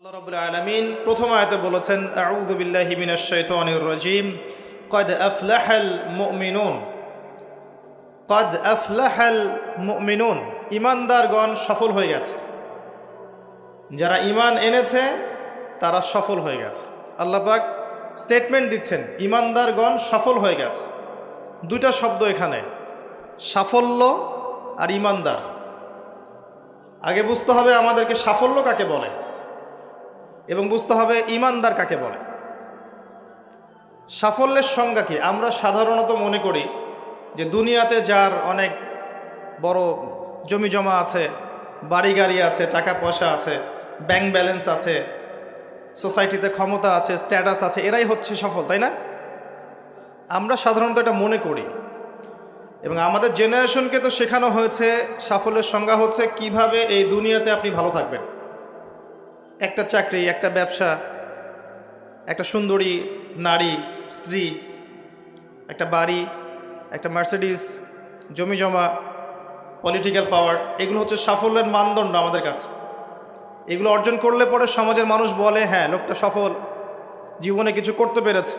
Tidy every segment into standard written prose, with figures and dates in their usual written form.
আল্লাহ রাব্বুল আলামিন প্রথম আয়াতে বলেছেন আউযু বিল্লাহি মিনাশ শাইতানির রাজীম ক্বাদ আফলাহাল মুমিনুন ক্বাদ আফলাহাল মুমিনুন ঈমানদারগণ সফল হয়ে গেছে। যারা ঈমান এনেছে তারা সফল হয়ে গেছে। আল্লাহ পাক স্টেটমেন্ট দিচ্ছেন ঈমানদারগণ সফল হয়ে গেছে। দুইটা শব্দ এখানে, সাফল্য আর ঈমানদার। আগে বুঝতে হবে আমাদেরকে সাফল্য কাকে বলে এবং বুঝতে হবে ঈমানদার কাকে বলে। সাফল্যের সংজ্ঞা কি? আমরা সাধারণত মনে করি যে দুনিয়াতে যার অনেক বড় জমি জমা আছে, বাড়ি গাড়ি আছে, টাকা পয়সা আছে, ব্যাংক ব্যালেন্স আছে, সোসাইটিতে ক্ষমতা আছে, স্ট্যাটাস আছে, এরাই হচ্ছে সফল, তাই না? আমরা সাধারণত এটা মনে করি এবং আমাদের জেনারেশনকে তো শেখানো হয়েছে সাফল্যের সংজ্ঞা হচ্ছে কিভাবে এই দুনিয়াতে আপনি ভালো থাকবেন। একটা চাকরি, একটা ব্যবসা, একটা সুন্দরী নারী, স্ত্রী, একটা বাড়ি, একটা মার্সিডিস, জমি জমা, পলিটিক্যাল পাওয়ার, এগুলো হচ্ছে সাফল্যের মানদণ্ড আমাদের কাছে। এগুলো অর্জন করলে পরে সমাজের মানুষ বলে হ্যাঁ লোকটা সফল, জীবনে কিছু করতে পেরেছে।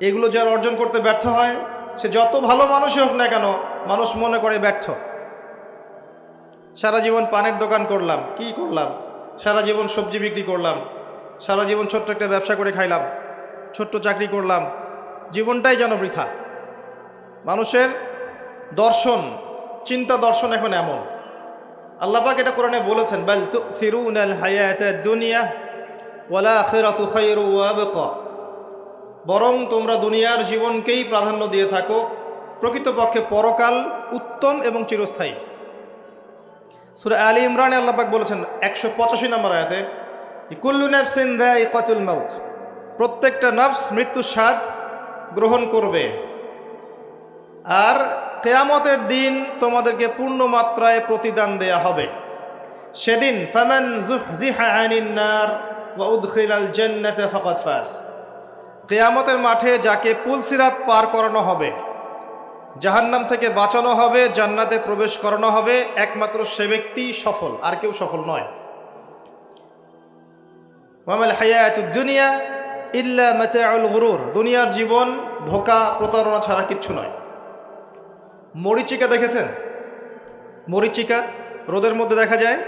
এগুলো যার অর্জন করতে ব্যর্থ হয়, সে যত ভালো মানুষই হোক না কেন, মানুষ মনে করে ব্যর্থ। সারা জীবন পানের দোকান করলাম, কি করলাম? সারা জীবন সবজি বিক্রি করলাম, সারা জীবন ছোট্ট একটা ব্যবসা করে খাইলাম, ছোট্ট চাকরি করলাম, জীবনটাই যেন বৃথা। মানুষের দর্শন, চিন্তা দর্শন এখন এমন। আল্লাহ পাক এটা কোরআনে বলেছেন বাল তুসিরুনাল হায়াতাদ দুনিয়া ওয়াল আখিরাতু খায়রু ওয়া আবকা। বরং তোমরা দুনিয়ার জীবনকেই প্রাধান্য দিয়ে থাকো, প্রকৃতপক্ষে পরকাল উত্তম এবং চিরস্থায়ী। সূরা আলী ইমরানে আল্লাহ পাক বলেছেন 185 নম্বর আয়াতে কুল্লু নাফসিন যায়িকাতুল মাউত, প্রত্যেকটা নফস মৃত্যুর স্বাদ গ্রহণ করবে। আর কিয়ামতের দিন তোমাদেরকে পূর্ণ মাত্রায় প্রতিদান দেয়া হবে। সেদিন ফামান যুহজিহা আনিন নার ওয়া উদখিলাল জান্নাতা ফাকাদ ফাজ, কিয়ামতের মাঠে যাকে পুলসিরাত পার করানো হবে, জাহান্নাম থেকে বাঁচানো হবে, জান্নাতে প্রবেশ করানো হবে, একমাত্র সে ব্যক্তি সফল, আর কেউ সফল নয়। ওয়ামাল হায়াতুদ দুনিয়া ইল্লা মাতাউল গুরুর, দুনিয়ার জীবন ধোঁকা প্রতারণা ছাড়া কিচ্ছু নয়। মরিচিকা দেখেছেন? মরিচিকা রোদের মধ্যে দেখা যায়,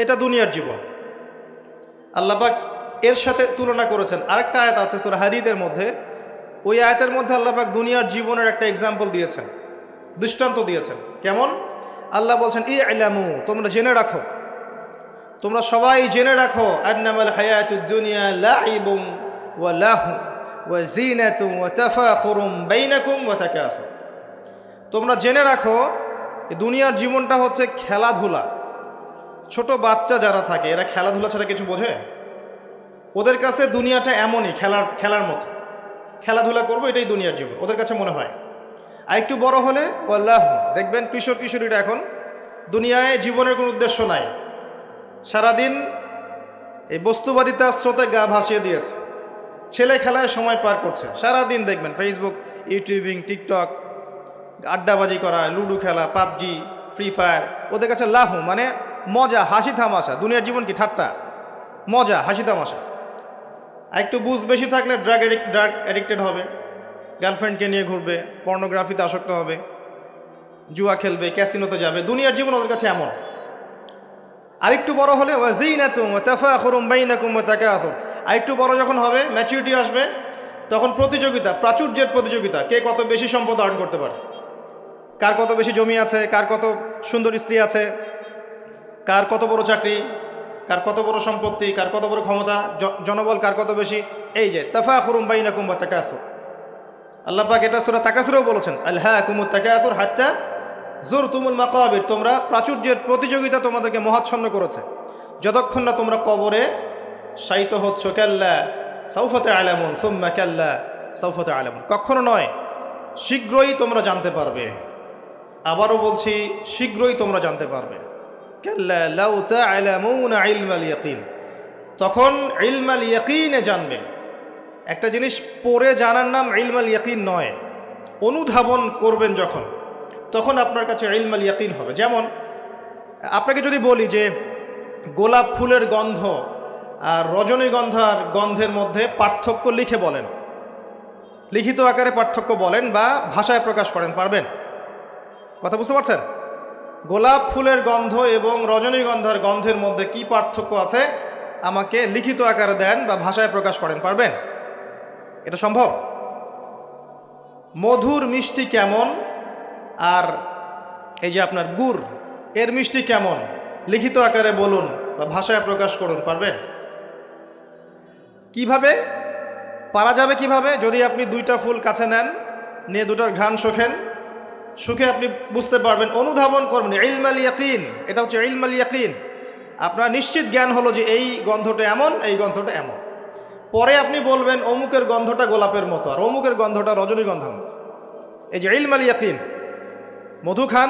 এটা দুনিয়ার জীবন। আল্লাহ পাক এর সাথে তুলনা করেছেন। আরেকটা আয়াত আছে সূরা হাদীদের মধ্যে, ওই আয়াতের মধ্যে আল্লাহ পাক দুনিয়ার জীবনের একটা এক্সাম্পল দিয়েছেন, দৃষ্টান্ত দিয়েছেন। কেমন? আল্লাহ বলছেন ই'লামু, তোমরা জেনে রাখো, তোমরা সবাই জেনে রাখো আন্নামাল হায়াতুদ দুনিয়া লাইবুন ওয়া লাহু ওয়া জিনাতুন ওয়া তাফাখুরুম বাইনাকুম ওয়া তাকাসুর। তোমরা জেনে রাখো দুনিয়ার জীবনটা হচ্ছে খেলাধুলা। ছোট বাচ্চা যারা থাকে এরা খেলাধুলা ছাড়া কিছু বোঝে? ওদের কাছে দুনিয়াটা এমনই, খেলার মতো, খেলাধুলা করবো, এটাই দুনিয়ার জীবন ওদের কাছে মনে হয়। আর একটু বড় হলে আল্লাহ, দেখবেন কিশোর কিশোরীরা এখন দুনিয়ায় জীবনের কোনো উদ্দেশ্য নাই, সারাদিন এই বস্তুবাদিতা স্রোতে গা ভাসিয়ে দিয়েছে, ছেলে খেলায় সময় পার করছে। সারাদিন দেখবেন ফেসবুক, ইউটিউবিং, টিকটক, আড্ডাবাজি করা, লুডো খেলা, পাবজি, ফ্রি ফায়ার। ওদের কাছে লাহু মানে মজা, হাসি তামাশা। দুনিয়ার জীবন কি? ঠাট্টা, মজা, হাসি তামাশা। আর একটু বুঝ বেশি থাকলে ড্রাগ অ্যাডিক্টেড হবে, গার্লফ্রেন্ডকে নিয়ে ঘুরবে, পর্নোগ্রাফিতে আসক্ত হবে, জুয়া খেলবে, ক্যাসিনোতে যাবে। দুনিয়ার জীবন ওদের কাছে এমন। আরেকটু বড় হলে ওয়াজিনাতুম ওয়া তাফাখুরুম বাইনাকুম ওয়া তাকাসুর, আরেকটু বড় যখন হবে, ম্যাচুরিটি আসবে, তখন প্রতিযোগিতা, প্রাচুর্যের প্রতিযোগিতা, কে কত বেশি সম্পদ আর্ন করতে পারে, কার কত বেশি জমি আছে, কার কত সুন্দর স্ত্রী আছে, কার কত বড় চাকরি, কার কত বড় সম্পত্তি, কার কত বড় ক্ষমতা, জনবল কার কত বেশি। এই যে তাফাখুরুম বাইনাকুম ওয়া তাকাসুর, আল্লাহ পাক এটা সূরা তাকাসুরেও বলেছেন আলহাকুমুত তাকাসুর হাত্তা যুরতুমুল মাকাবির, তোমরা প্রাচুর্যের প্রতিযোগিতা তোমাদেরকে মোহাচ্ছন্ন করেছে যতক্ষণ না তোমরা কবরে শায়িত হচ্ছ। কাল্লা সাউফা তা'লামুন সুম্মা কাল্লা সাউফা তা'লামুন, কখনো নয়, শীঘ্রই তোমরা জানতে পারবে। আবারও বলছি, শীঘ্রই তোমরা জানতে পারবে। কাল্লা লাউ তা'লামুনা ইলমাল ইয়াকিন, তখন ইলমাল ইয়াকিনে জানবে। একটা জিনিস পড়ে জানার নাম ইলমাল ইয়াকিন নয়, অনুধাবন করবেন যখন, তখন আপনার কাছে ইলমাল ইয়াকিন হবে। যেমন আপনাকে যদি বলি যে গোলাপ ফুলের গন্ধ আর রজনীগন্ধার গন্ধের মধ্যে পার্থক্য লিখে বলেন, লিখিত আকারে পার্থক্য বলেন বা ভাষায় প্রকাশ করেন, পারবেন? কথা বুঝতে পারছেন? গোলাপ ফুলের গন্ধ এবং রজনীগন্ধার গন্ধের মধ্যে কি পার্থক্য আছে আমাকে লিখিত আকারে দেন বা ভাষায় প্রকাশ করেন, পারবেন? এটা সম্ভব? মধুর মিষ্টি কেমন আর এই যে আপনার গুড় এর মিষ্টি কেমন লিখিত আকারে বলুন বা ভাষায় প্রকাশ করুন, পারবেন? কিভাবে পারা যাবে? কিভাবে? যদি আপনি দুইটা ফুল কাছে নেন, নিয়ে দুটার ঘ্রাণ শোকেন, সুখে আপনি বুঝতে পারবেন, অনুধাবন করবেন। ইলমাল ইয়াকিন, এটা হচ্ছে ইলমাল ইয়াকিন। আপনার নিশ্চিত জ্ঞান হলো যে এই গন্ধটা এমন, এই গন্ধটা এমন। পরে আপনি বলবেন অমুকের গন্ধটা গোলাপের মতো আর অমুকের গন্ধটা রজনীগন্ধার মতো। এই যে ইলমাল ইয়াকিন, মধু খান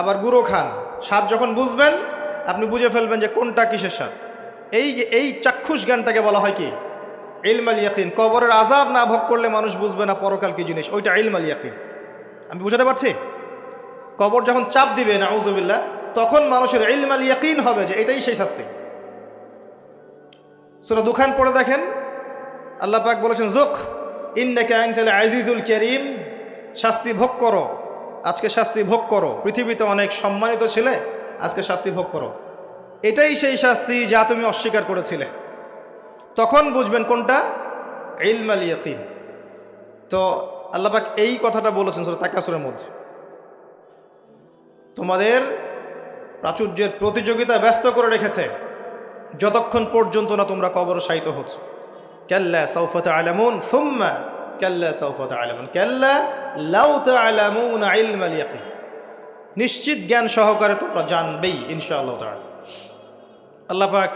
আবার গুঁড়ো খান, স্বাদ যখন বুঝবেন আপনি বুঝে ফেলবেন যে কোনটা কিসের স্বাদ। এই চাক্ষুষ জ্ঞানটাকে বলা হয় কি? ইলমাল ইয়াকিন। কবরের আযাব না ভোগ করলে মানুষ বুঝবে না পরকাল কি জিনিস, ওইটা ইলমাল ইয়াকিন। আমি বুঝাতে পারছি? কবর যখন চাপ দিবে নাউযুবিল্লাহ, তখন মানুষের ইলমাল ইয়াকিন হবে যে এটাই সেই শাস্তি। সূরা দুখান পড়ে দেখেন, আল্লাহ পাক বলেছেন যুক ইন্নাকা আনতাল আজিজুল কারীম, শাস্তি ভোগ করো, আজকে শাস্তি ভোগ করো। পৃথিবীতে অনেক সম্মানিত ছিলে, আজকে শাস্তি ভোগ করো। এটাই সেই শাস্তি যা তুমি অস্বীকার করেছিলে। তখন বুঝবেন কোনটা ইলমাল ইয়াকিন। তো আল্লাহ পাক এই কথাটা বলেছেন সূরা তাকাসুরের মধ্যে, তোমাদের প্রাচুর্যের প্রতিযোগিতা ব্যস্ত করে রেখেছে যতক্ষণ পর্যন্ত না তোমরা কবরে শায়িত হচ্ছ। কাল্লা সাউফা তা'লামুন সুম্মা কাল্লা সাউফা তা'লামুন কাল্লা লাউ তা'লামুনা ইলমাল ইয়াকিন। নিশ্চিত জ্ঞান সহকারে তোমরা জানবেই ইনশাআল্লাহ তাআলা। আল্লাহ পাক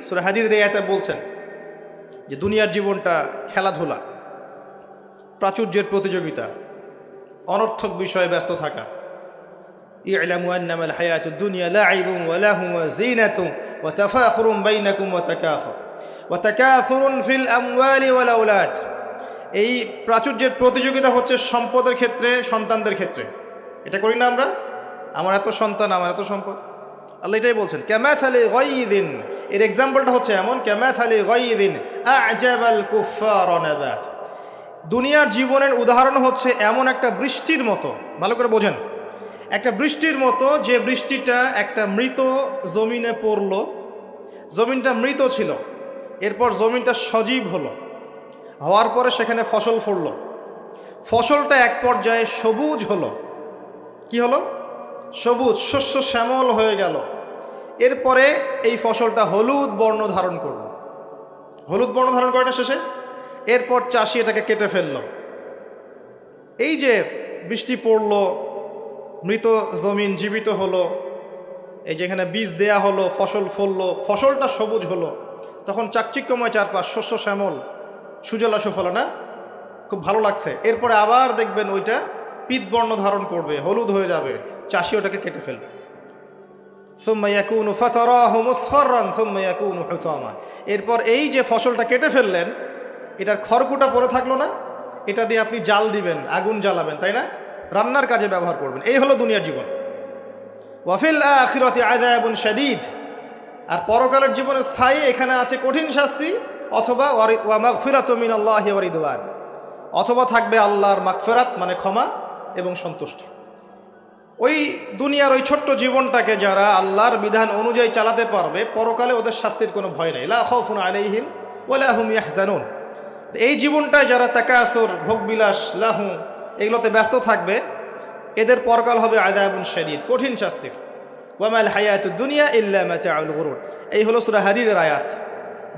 সূরা হাদীদের এই আয়াতে বলছেন যে দুনিয়ার জীবনটা খেলাধুলা, প্রাচুর্যের প্রতিযোগিতা, অনর্থক বিষয়ে ব্যস্ত থাকা। ই'লামু আন্নামাল হায়াতুদ দুনিয়া লা'ibun ওয়া লাহু ওয়া যিনাতুন ওয়া তাফাখুরুন বাইনাকুম ওয়া তাকাসুরুন ফিল আমওয়ালি ওয়াল আওলাদ। এই প্রাচুর্যের প্রতিযোগিতা হচ্ছে সম্পদের ক্ষেত্রে, সন্তানদের ক্ষেত্রে। এটা করি না আমরা? আমার এত সন্তান, আমার এত সম্পদ। আল্লাহ এটাই বলছেন কামাসালি গায়যিন, এর এক্সাম্পলটা হচ্ছে এমন, কামাসালি গায়যিন আ'জাবাল কুফফার নাবাত। দুনিয়ার জীবনের উদাহরণ হচ্ছে এমন একটা বৃষ্টির মতো, ভালো করে বোঝেন, একটা বৃষ্টির মতো যে বৃষ্টিটা একটা মৃত জমিনে পড়ল, জমিনটা মৃত ছিল, এরপর জমিনটা সজীব হলো, হওয়ার পরে সেখানে ফসল ফলল, ফসলটা এক পর্যায়ে সবুজ হলো। কি হলো? সবুজ, শস্য শ্যামল হয়ে গেল। এরপরে এই ফসলটা হলুদ বর্ণ ধারণ করল। হলুদ বর্ণ ধারণ করে না শেষে? এরপর চাষি এটাকে কেটে ফেলল। এই যে বৃষ্টি পড়ল, মৃত জমিন জীবিত হলো, এই যেখানে বীজ দেয়া হলো, ফসল ফললো, ফসলটা সবুজ হলো, তখন চাকচিক্যময় চারপাশ, শস্য শ্যামল, সুজলা সুফলা, না? খুব ভালো লাগছে। এরপরে আবার দেখবেন ওইটা পিত বর্ণ ধারণ করবে, হলুদ হয়ে যাবে, চাষি ওটাকে কেটে ফেলবে। সুম্মা ইয়াকুনু ফাতারাহু মুসফাররান সুম্মা ইয়াকুনু হুতামা। এরপর এই যে ফসলটা কেটে ফেললেন, এটার খড়কুটা পড়ে থাকলো না, এটা দিয়ে আপনি জাল দিবেন, আগুন জ্বালাবেন, তাই না? রান্নার কাজে ব্যবহার করবেন। এই হলো দুনিয়ার জীবন। ওয়াফিল আখিরাতি আযাবুন শাদীদ, আর পরকালের জীবনে স্থায়ী, এখানে আছে কঠিন শাস্তি, অথবা ওয়া মাগফিরাতু মিনাল্লাহি ওয়া রিদওয়ান, অথবা থাকবে আল্লাহর মাগফিরাত মানে ক্ষমা এবং সন্তুষ্টি। ওই দুনিয়ার ওই ছোট্ট জীবনটাকে যারা আল্লাহর বিধান অনুযায়ী চালাতে পারবে, পরকালে ওদের শাস্তির কোনো ভয় নেই। লা খাউফুন আলাইহিম ওয়া লা হুম ইয়াহজানুন। এই জীবনটায় যারা তাকাসুর, ভোগবিলাস, লাহু, এগুলোতে ব্যস্ত থাকবে, এদের পরকাল হবে আযাবুন শাদীদ, কঠিন শাস্তির। ওয়া মাল হায়াতুদ দুনিয়া ইল্লা মাতাউল গুরুর। এই হলো সূরা হাদীদের আয়াত।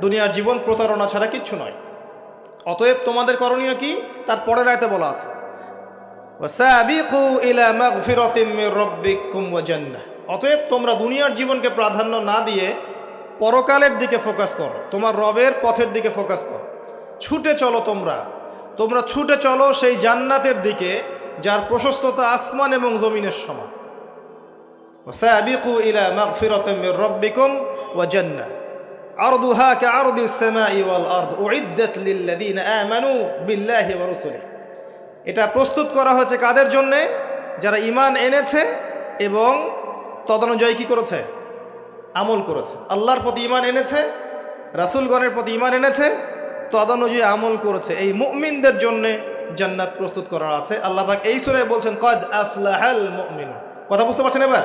দুনিয়ার জীবন প্রতারণা ছাড়া কিচ্ছু নয়। অতএব তোমাদের করণীয় কি? তার পরের আয়াতে বলা আছে ওয়াসাবিকু ইলা মাগফিরাতিম মির রাব্বিকুম ওয়া জান্নাহ। অতএব তোমরা দুনিয়ার জীবনকে প্রাধান্য না দিয়ে পরকালের দিকে ফোকাস করো, তোমার রবের পথের দিকে ফোকাস করো। ছুটে চলো, তোমরা ছুটে চলো সেই জান্নাতের দিকে যার প্রশস্ততা আসমান এবং জমিনের সমান। ওয়াসাবিকু ইলা মাগফিরাতিম মির রাব্বিকুম ওয়া জান্নাহ আরদুহা কাআরদিস সামাই ওয়াল আরদ উইদ্দাত লিল্লাযিনা আমানু বিল্লাহি ওয়া রাসূলিহি। এটা প্রস্তুত করা হয়েছে কাদের জন্যে? যারা ঈমান এনেছে এবং তদনুযায়ী কি করেছে? আমল করেছে। আল্লাহর প্রতি ঈমান এনেছে রাসূলগণের প্রতি ঈমান এনেছে, তদনুযায়ী আমল করেছে, এই মুমিনদের জন্য জান্নাত প্রস্তুত করা আছে। আল্লাহ পাক এই সূরায় বলছেন কদ আফলাহাল মুমিনুন। কথা বুঝতে পারছেন এবার?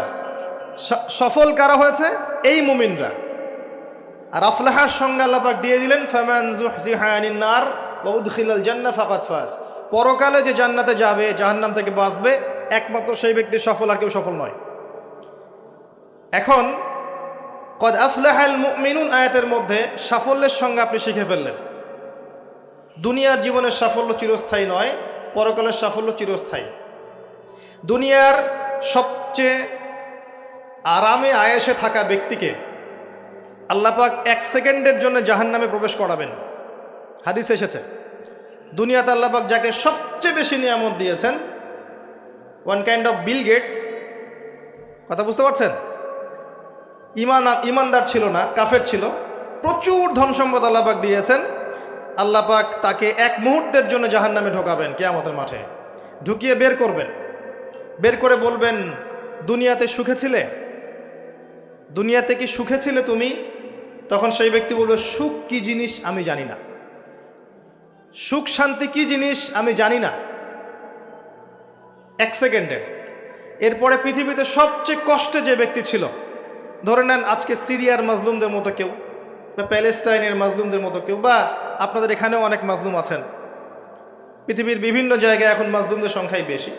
সফল কারা হয়েছে? এই মুমিনরা। আর আফলাহার সংজ্ঞা আল্লাহ পাক দিয়ে দিলেন ফামান যুহজিহা আনিন নার ওয়া উদখিলাল জান্নাহ ফাকাদ ফাজ। পরকালে যে জান্নাতে যাবে, জাহান্নাম থেকে বাঁচবে, একমাত্র সেই ব্যক্তি সফল, আর কেউ সফল নয়। এখন কদ আফলাহাল মুমিনুন আয়াতের মধ্যে সাফল্যের সংজ্ঞা আপনি শিখে ফেললেন। দুনিয়ার জীবনের সাফল্য চিরস্থায়ী নয়, পরকালের সাফল্য চিরস্থায়ী। দুনিয়ার সবচেয়ে আরামে আয়েশে থাকা ব্যক্তিকে আল্লাহ পাক 1 সেকেন্ডের জন্য জাহান্নামে প্রবেশ করাবেন। হাদিস এসেছে, দুনিয়াতে আল্লাহ পাক যাকে সবচেয়ে বেশি নিয়ামত দিয়েছেন, one kind of Bill Gates. কথা বুঝতে পারছেন? ইমানদার ছিল না, কাফের ছিল, প্রচুর ধন সম্পদ আল্লাহ পাক দিয়েছেন। আল্লাহ পাক তাকে 1 মুহূর্তের জন্য জাহান্নামে ঢোকাবেন কিয়ামতের মাঠে, ঢুকিয়ে বের করবেন। বের করে বলবেন, দুনিয়াতে সুখে ছিলে? দুনিয়াতে কি সুখে ছিলে তুমি? তখন সেই ব্যক্তি বলবে, সুখ কি জিনিস আমি জানি না, সুখ শান্তি কি জিনিস আমি জানি না। 1 সেকেন্ডে। এরপরে পৃথিবীতে সবচেয়ে কষ্টে যে ব্যক্তি ছিল, ধরে নেন আজকে সিরিয়ার মাজলুমদের মতো কেউ, বা প্যালেস্টাইনের মাজলুমদের মতো কেউ, বা আপনাদের এখানেও অনেক মাজলুম আছেন, পৃথিবীর বিভিন্ন জায়গায় এখন মাজলুমদের সংখ্যাই বেশি।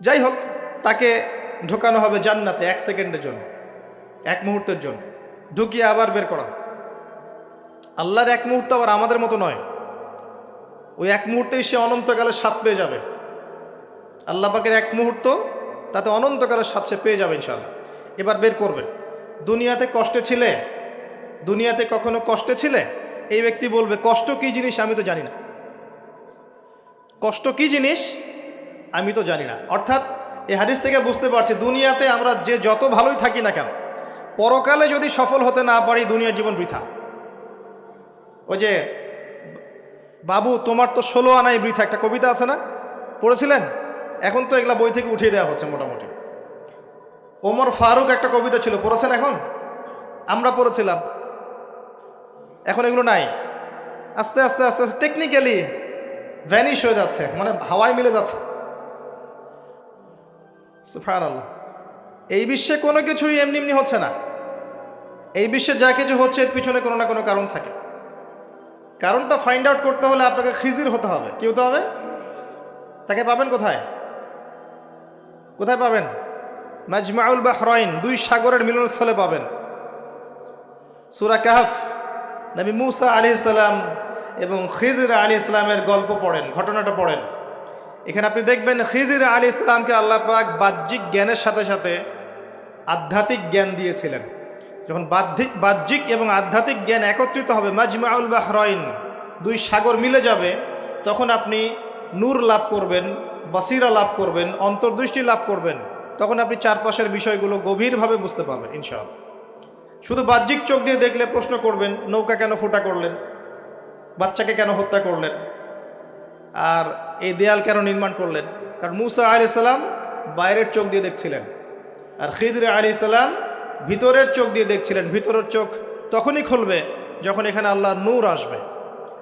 যাই হোক, তাকে ঢোকানো হবে জান্নাতে 1 সেকেন্ডের জন্য, 1 মুহূর্তের জন্য, ঢুকিয়ে আবার বের করা। আল্লাহর 1 মুহূর্ত আবার আমাদের মতো নয়, ওই 1 মুহূর্তেই সে অনন্তকালের স্বাদ পেয়ে যাবে। আল্লাহ পাকের 1 মুহূর্ত, তাতে অনন্তকালের স্বাদ সে পেয়ে যাবে ইনশাআল্লাহ। এবার বের করবেন, দুনিয়াতে কষ্টে ছিলে? দুনিয়াতে কখনো কষ্টে ছিলে? এই ব্যক্তি বলবে, কষ্ট কি জিনিস আমি তো জানি না, কষ্ট কি জিনিস আমি তো জানি না। অর্থাৎ এই হাদিস থেকে বুঝতে পারছি, দুনিয়াতে আমরা যে যত ভালোই থাকি না কেন, পরকালে যদি সফল হতে না পারি, দুনিয়ার জীবন বৃথা। ওই যে বাবু তোমার তো 16 আনাই বৃথা, একটা কবিতা আছে না, পড়েছিলেন? এখন তো এগুলা বই থেকে উঠিয়ে দেওয়া হচ্ছে মোটামুটি। ওমর ফারুক একটা কবিতা ছিল, পড়েছেন? এখন আমরা পড়েছিলাম, এখন এগুলো নাই। আস্তে আস্তে আস্তে আস্তে টেকনিক্যালি ভ্যানিশ হয়ে যাচ্ছে, মানে হাওয়ায় মিলে যাচ্ছে। সুবহানাল্লাহ। এই বিশ্বে কোনো কিছুই এমনি এমনি হচ্ছে না। এই বিশ্বে যা কিছু হচ্ছে এর পিছনে কোনো না কোনো কারণ থাকে। কারণটা ফাইন্ড আউট করতে হলে আপনাকে খিজির হতে হবে। কি হতে হবে? তাকে পাবেন কোথায়? কোথায় পাবেন? মাজমাউল বাহরাইন, 2 সাগরের মিলনস্থলে পাবেন। সূরা কাহফ, নবী মুসা আলাইহিস সালাম এবং খিজির আলাইহিস সালামের গল্প পড়েন, ঘটনাটা পড়েন। এখানে আপনি দেখবেন খিজির আলাইহিস সালামকে আল্লাহ পাক বাহ্যিক জ্ঞানের সাথে সাথে আধ্যাত্মিক জ্ঞান দিয়েছিলেন। যখন বাহ্যিক এবং আধ্যাত্মিক জ্ঞান একত্রিত হবে, মাজমাউল বাহরাইন, 2 সাগর মিলে যাবে, তখন আপনি নূর লাভ করবেন, বসিরা লাভ করবেন, অন্তর্দৃষ্টি লাভ করবেন। তখন আপনি চারপাশের বিষয়গুলো গভীরভাবে বুঝতে পারবেন ইনশাআল্লাহ। শুধু বাহ্যিক চোখ দিয়ে দেখলে প্রশ্ন করবেন, নৌকা কেন ফুটা করলেন, বাচ্চাকে কেন হত্যা করলেন, আর এই দেয়াল কেন নির্মাণ করলেন? কারণ মুসা আলাইহিস সালাম বাইরের চোখ দিয়ে দেখছিলেন, আর খিজির আলাইহিস সালাম ভিতরের চোখ দিয়ে দেখছিলেন। ভিতরের চোখ তখনই খুলবে যখন এখানে আল্লাহর নূর আসবে।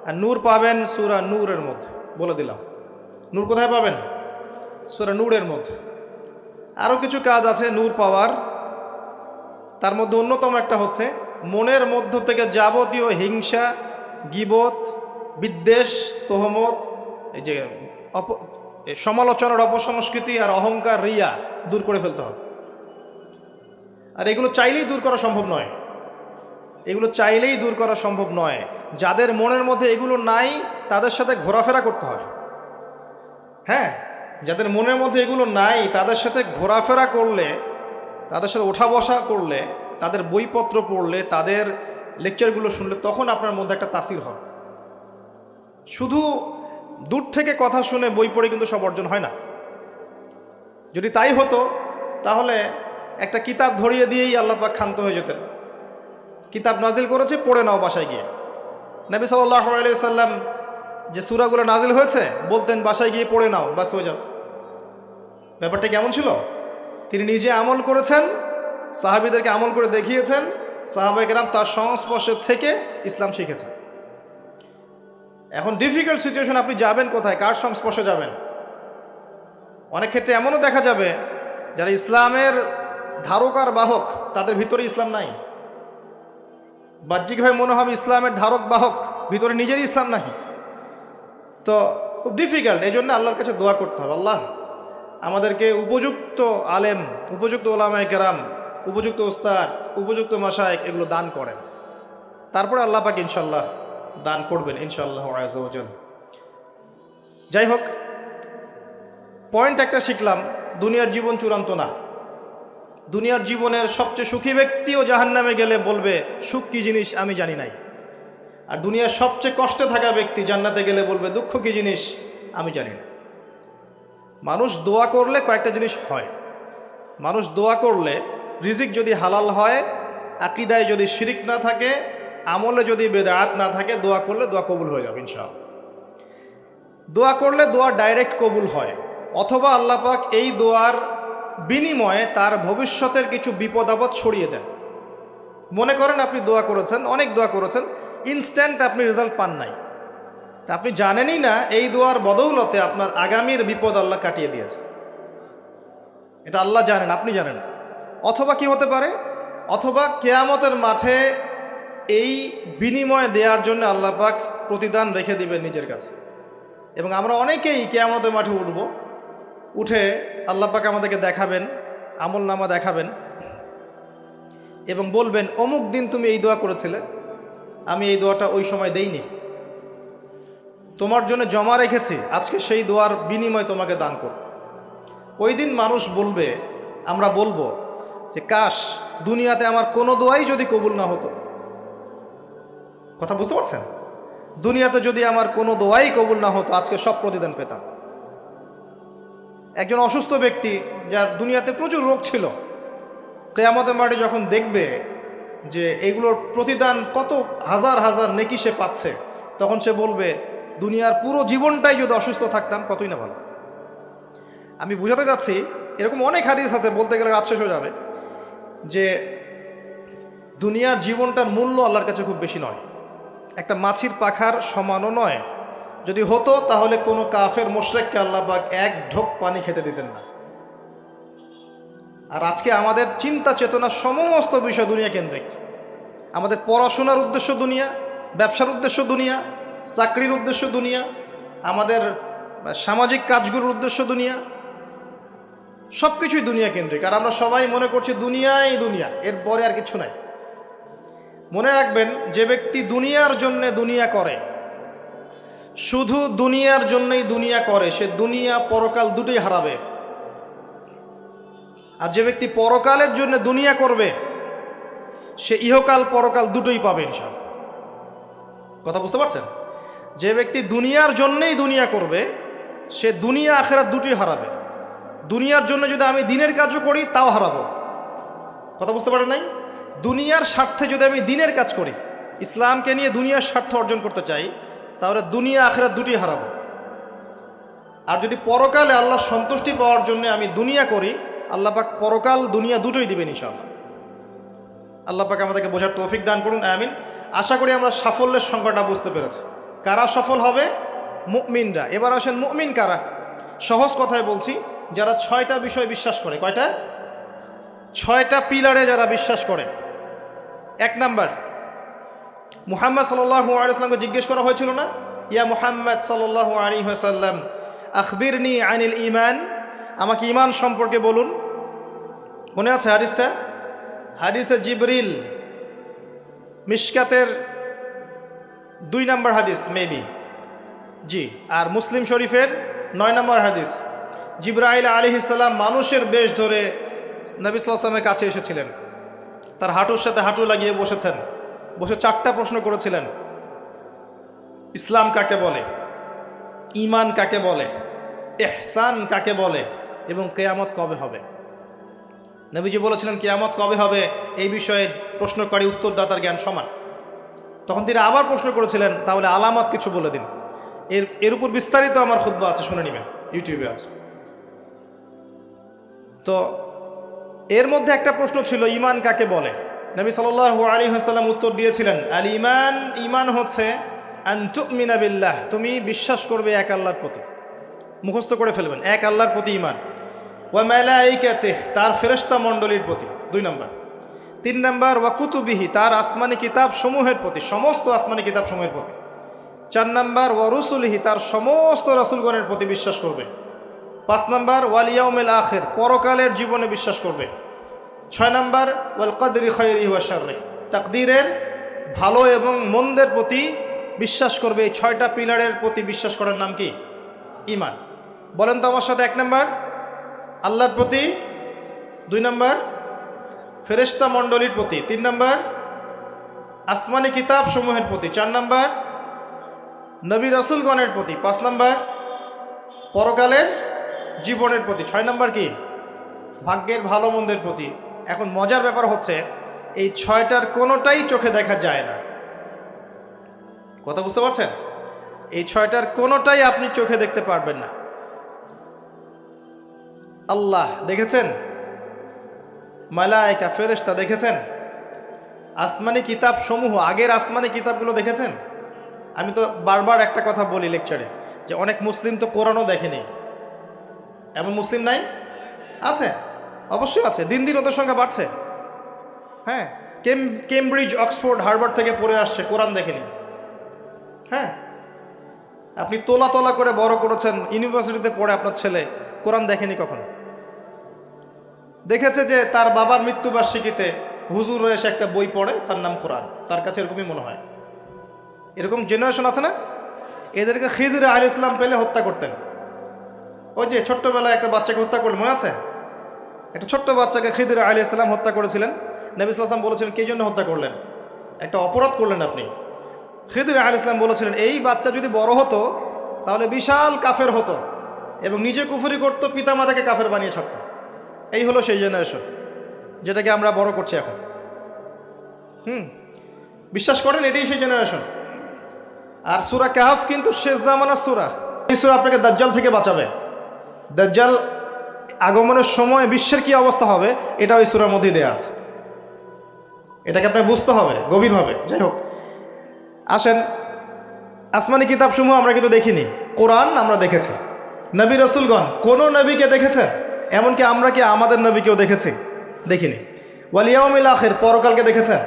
আর নূর পাবেন সূরা নূরের মধ্যে, বলে দিলাম। নূর কোথায় পাবেন? সূরা নূরের মধ্যে। আরও কিছু কাজ আছে নূর পাওয়ার, তার মধ্যে অন্যতম একটা হচ্ছে মনের মধ্য থেকে যাবতীয় হিংসা, গীবত, বিদ্বেষ, তোহমত, এই যে সমালোচনার অপসংস্কৃতি আর অহংকার, রিয়া দূর করে ফেলতে হবে। আর এগুলো চাইলেই দূর করা সম্ভব নয়, এগুলো চাইলেই দূর করা সম্ভব নয়। যাদের মনের মধ্যে এগুলো নাই তাদের সাথে ঘোরাফেরা করতে হয়। হ্যাঁ, যাদের মনের মধ্যে এগুলো নাই তাদের সাথে ঘোরাফেরা করলে, তাদের সাথে ওঠা বসা করলে, তাদের বইপত্র পড়লে, তাদের লেকচারগুলো শুনলে, তখন আপনার মধ্যে একটা তাসির হয়। শুধু দূর থেকে কথা শুনে বই পড়ে কিন্তু সব অর্জন হয় না। যদি তাই হতো তাহলে একটা কিতাব ধরিয়ে দিয়েই আল্লাহ পাক ক্ষান্ত হয়ে যেতেন। কিতাব নাজিল করেছে, পড়ে নাও বাসায় গিয়ে। নবী সাল্লাল্লাহু আলাইহি ওয়াসাল্লাম যে সূরাগুলো নাজিল হয়েছে বলতেন বাসায় গিয়ে পড়ে নাও, বাস হয়ে যাও। ব্যাপারটা কেমন ছিল? তিনি নিজে আমল করেছেন, সাহাবীদেরকে আমল করে দেখিয়েছেন, সাহাবায়ে কেরাম তার সংস্পর্শে থেকে ইসলাম শিখেছেন। এখন ডিফিকাল্ট সিচুয়েশন, আপনি যাবেন কোথায়, কার সংস্পর্শে যাবেন? অনেক ক্ষেত্রে এমনও দেখা যাবে যারা ইসলামের ধারক আর বাহক, তাদের ভিতরে ইসলাম নাই। বাহ্যিকভাবে মনে হবে ইসলামের ধারক বাহক, ভিতরে নিজেরই ইসলাম নাই। তো খুব ডিফিকাল্ট। এই জন্য আল্লাহর কাছে দোয়া করতে হবে, আল্লাহ আমাদেরকে উপযুক্ত আলেম, উপযুক্ত ওলামায়ে কেরাম, উপযুক্ত উস্তাদ, উপযুক্ত মাশায়েখ এগুলো দান করেন। তারপরে আল্লাহ পাক ইনশাল্লাহ দান করবেন ইনশাআল্লাহ আযজা ওয়া জাল। যাই হোক, পয়েন্ট একটা শিখলাম, দুনিয়ার জীবন চূড়ান্ত না। দুনিয়ার জীবনের সবচেয়ে সুখী ব্যক্তিও জাহান্নামে গেলে বলবে সুখ কি জিনিস আমি জানি নাই। আর দুনিয়ার সবচেয়ে কষ্টে থাকা ব্যক্তি জান্নাতে গেলে বলবে দুঃখ কি জিনিস আমি জানি না। মানুষ দোয়া করলে কয়েকটা জিনিস হয়। মানুষ দোয়া করলে রিজিক যদি হালাল হয়, আকীদায় যদি শিরিক না থাকে, আমলে যদি বেদাত না থাকে, দোয়া করলে দোয়া কবুল হয়ে যাবে ইনশাআল্লাহ। দোয়া করলে দোয়া ডাইরেক্ট কবুল হয়, অথবা আল্লাহ পাক এই দোয়ার বিনিময়ে তার ভবিষ্যতের কিছু বিপদ আপদ ছড়িয়ে দেন। মনে করেন আপনি দোয়া করেছেন, অনেক দোয়া করেছেন, ইনস্ট্যান্ট আপনি রেজাল্ট পান নাই, তা আপনি জানেনই না এই দোয়ার বদৌলতে আপনার আগামীর বিপদ আল্লাহ কাটিয়ে দিয়েছে। এটা আল্লাহ জানেন, আপনি জানেন। অথবা কি হতে পারে, অথবা কিয়ামতের মাঠে এই বিনিময় দেওয়ার জন্য আল্লাহ পাক প্রতিদান রেখে দিবেন নিজের কাছে। এবং আমরা অনেকেই কিয়ামতের মাঠে উঠব, উঠে আল্লাহ পাক আমাদেরকে দেখাবেন, আমল নামা দেখাবেন এবং বলবেন অমুক দিন তুমি এই দোয়া করেছিলে, আমি এই দোয়াটা ওই সময় দেইনি, তোমার জন্য জমা রেখেছি, আজকে সেই দোয়ার বিনিময় তোমাকে দান করব। ওই দিন মানুষ বলবে, আমরা বলবো যে কাশ দুনিয়াতে আমার কোনো দোয়াই যদি কবুল না হতো। কথা বুঝতে পারছেন? দুনিয়াতে যদি আমার কোনো দোয়াই কবুল না হতো, আজকে সব প্রতিদান পেতাম। একজন অসুস্থ ব্যক্তি, যার দুনিয়াতে প্রচুর রোগ ছিল, কিয়ামতের মাঠে যখন দেখবে যে এগুলোর প্রতিদান কত হাজার হাজার নেকি সে পাচ্ছে, তখন সে বলবে দুনিয়ার পুরো জীবনটাই যদি অসুস্থ থাকতাম কতই না ভালো। আমি বুঝাতে যাচ্ছি, এরকম অনেক হাদিস আছে, বলতে গেলে রাত শেষ হয়ে যাবে, যে দুনিয়ার জীবনটার মূল্য আল্লাহর কাছে খুব বেশি নয়, একটা মাছির পাখার সমানও নয়। যদি হতো তাহলে কোনো কাফের মুশরিককে আল্লাহ পাক এক ঢোক পানি খেতে দিতেন না। আর আজকে আমাদের চিন্তা চেতনা সমস্ত বিষয় দুনিয়া কেন্দ্রিক। আমাদের পড়াশোনার উদ্দেশ্য দুনিয়া, ব্যবসার উদ্দেশ্য দুনিয়া, চাকরির উদ্দেশ্য দুনিয়া, আমাদের সামাজিক কাজগুলোর উদ্দেশ্য দুনিয়া, সব কিছুই দুনিয়া কেন্দ্রিক। আর আমরা সবাই মনে করছি দুনিয়াই দুনিয়া, এরপরে আর কিছু নাই। মনে রাখবেন, যে ব্যক্তি দুনিয়ার জন্যে দুনিয়া করে, শুধু দুনিয়ার জন্যই দুনিয়া করে, সে দুনিয়া পরকাল দুটোই হারাবে। আর যে ব্যক্তি পরকালের জন্য দুনিয়া করবে, সে ইহকাল পরকাল দুটোই পাবে ইনশাআল্লাহ। কথা বুঝতে পারছেন? যে ব্যক্তি দুনিয়ার জন্যই দুনিয়া করবে, সে দুনিয়া আখিরাত দুটোই হারাবে। দুনিয়ার জন্য যদি আমি দিনের কাজও করি তাও হারাবো। কথা বুঝতে পারেন নাই? দুনিয়ার স্বার্থে যদি আমি দিনের কাজ করি, ইসলামকে নিয়ে দুনিয়ার স্বার্থ অর্জন করতে চাই, তাহলে দুনিয়া আখিরাত দুটোই হারাবো। আর যদি পরকালে আল্লাহ সন্তুষ্টি পাওয়ার জন্য আমি দুনিয়া করি, আল্লাহ পাক পরকাল দুনিয়া দুটোই দিবেন ইনশাআল্লাহ। আল্লাহ পাক আমাদেরকে বোঝার তৌফিক দান করুন, আমিন। আশা করি আমরা সাফল্যের সংজ্ঞাটা বুঝতে পেরেছি। কারা সফল হবে? মুমিনরা। এবার আসেন, মুমিন কারা? সহজ কথায় বলছি, যারা 6টা বিষয় বিশ্বাস করে। কয়টা? 6টা পিলারে যারা বিশ্বাস করে। 1 নাম্বার, মুহাম্মদ সাল্লাল্লাহু আলাইহি ওয়াসাল্লামকে জিজ্ঞেস করা হয়েছিল না, ইয়া মুহাম্মদ সাল্লাল্লাহু আলাইহি ওয়াসাল্লাম আখবিরনি আনিল ঈমান, আমাকে ঈমান সম্পর্কে বলুন। মনে আছে হাদিসটা? হাদিসে জিবরিল, মিশকাতের 2 নম্বর হাদিস মেবি, জি। আর মুসলিম শরীফের 9 নম্বর হাদিস। জিবরাইল আলাইহিস সালাম মানুষের বেশ ধরে নবী সাল্লাল্লাহু আলাইহি ওয়াসাল্লামের কাছে এসেছিলেন, তার হাঁটুর সাথে হাঁটু লাগিয়ে বসেছেন, বসে 4টা প্রশ্ন করেছিলেন। ইসলাম কাকে বলে, ঈমান কাকে বলে, ইহসান কাকে বলে, এবং কিয়ামত কবে হবে। নবীজি বলেছিলেন কিয়ামত কবে হবে এই বিষয়ে প্রশ্নকারী উত্তরদাতার জ্ঞান সমান। তখন তিনি আবার প্রশ্ন করেছিলেন, তাহলে আলামত কিছু বলে দিন। এর উপর বিস্তারিত আমার খুতবা আছে, শুনে নেবেন, ইউটিউবে আছে। তো এর মধ্যে একটা প্রশ্ন ছিল ঈমান কাকে বলে। নবী সাল্লাল্লাহু আলাইহি ওয়াসাল্লাম উত্তর দিয়েছিলেন, আল ঈমান, ঈমান হচ্ছে আন তুমিনা বিল্লাহ, তুমি বিশ্বাস করবে এক আল্লাহর প্রতি, মুখস্থ করে ফেলবেন, এক আল্লাহর প্রতি ঈমান, ওয়া মালাইকাতিহি, তার ফেরেশতা মণ্ডলীর প্রতি 2 নম্বর, 3 নম্বর ওয়া কুতুবিহি, তার আসমানি কিতাব সমূহের প্রতি, সমস্ত আসমানি কিতাব সমূহের প্রতি, 4 নম্বর ওয়া রুসুলিহি, তার সমস্ত রাসূলগণের প্রতি বিশ্বাস করবে, 5 নম্বর ওয়াল ইয়াউমিল আখির, পরকালের জীবনে বিশ্বাস করবে, 6 নম্বর ওয়াল কদরি খায়রিহি ওয়া শাররিহি, তাকদীরের ভালো এবং মন্দের প্রতি বিশ্বাস করবে। এই 6টা পিলারের প্রতি বিশ্বাস করার নাম কি? ঈমান। বলেন তো আমার সাথে, 1 নম্বর আল্লাহর প্রতি, 2 নম্বর ফেরেশতা মণ্ডলীর প্রতি, 3 নম্বর আসমানি কিতাব সমূহের প্রতি, 4 নম্বর নবী রাসূলগণের প্রতি, 5 নম্বর পরকালের জীবনের প্রতি, 6 নম্বর কি? ভাগ্যের ভালো মন্দের প্রতি। এখন মজার ব্যাপার হচ্ছে এই 6টার কোনোটাই চোখে দেখা যায় না। কথা বুঝতে পারছেন? এই 6টার কোনোটাই আপনি চোখে দেখতে পারবেন না। আল্লাহ দেখেছেন, মালায়েকা ফেরেশতা দেখেছেন, আসমানি কিতাব সমূহ, আগের আসমানি কিতাবগুলো দেখেছেন। আমি তো বারবার একটা কথা বলি লেকচারে, যে অনেক মুসলিম তো কোরআনও দেখেনি। এমন মুসলিম নাই? আছে, অবশ্যই আছে, দিন দিন ওদের সংখ্যা বাড়ছে। হ্যাঁ, কেমব্রিজ, অক্সফোর্ড, হার্ভার্ড থেকে পড়ে আসছে, কোরআন দেখেনি। হ্যাঁ, আপনি তোলা তোলা করে বড় করেছেন, ইউনিভার্সিটিতে পড়ে আপনার ছেলে কোরআন দেখেনি কখনো। দেখেছে যে তার বাবার মৃত্যুবার্ষিকীতে হুজুর এসে একটা বই পড়ে, তার নাম কোরআন, তার কাছে এরকমই মনে হয়। এরকম জেনারেশন আছে না? এদেরকে খিজির আলাইহিস সালাম পেলে হত্যা করতেন। ওই যে ছোট্টবেলায় একটা বাচ্চাকে হত্যা করলেন, মনে আছে? একটা ছোট্ট বাচ্চাকে খিজির আলাইহিস সালাম হত্যা করেছিলেন। নবী সাল্লাল্লাহু আলাইহি ওয়াসাল্লাম বলেছিলেন, কে জন্য হত্যা করলেন? একটা অপরাধ করলেন আপনি। খিজির আলাইহিস সালাম বলেছিলেন, এই বাচ্চা যদি বড় হতো তাহলে বিশাল কাফের হতো এবং নিজে কুফরি করতো, পিতামাতাকে কাফের বানিয়ে ছাড়তো। এই হলো সেই জেনারেশন যেটাকে আমরা বড় করছি এখন। বিশ্বাস করেন এটাই সেই জেনারেশন। আর সূরা কাহফ কিন্তু শেষ জামানার সূরা। এই সূরা আপনাকে দাজ্জাল থেকে বাঁচাবে। দাজ্জাল আগমনের সময় বিশ্বের কি অবস্থা হবে এটা ওই সূরার মধ্যেই দেয়া আছে। এটাকে আপনাকে বুঝতে হবে গভীরভাবে। যাই হোক, আসেন, আসমানি কিতাবসমূহ আমরা কিন্তু দেখিনি, কোরআন আমরা দেখেছি। নবী রাসূলগণ কোন নবীকে দেখেছেন? এমনকি আমরা কি আমাদের নবীকেও দেখেছি? দেখিনি। ওয়াল ইয়াউমিল আখির, পরকালকে দেখেছেন?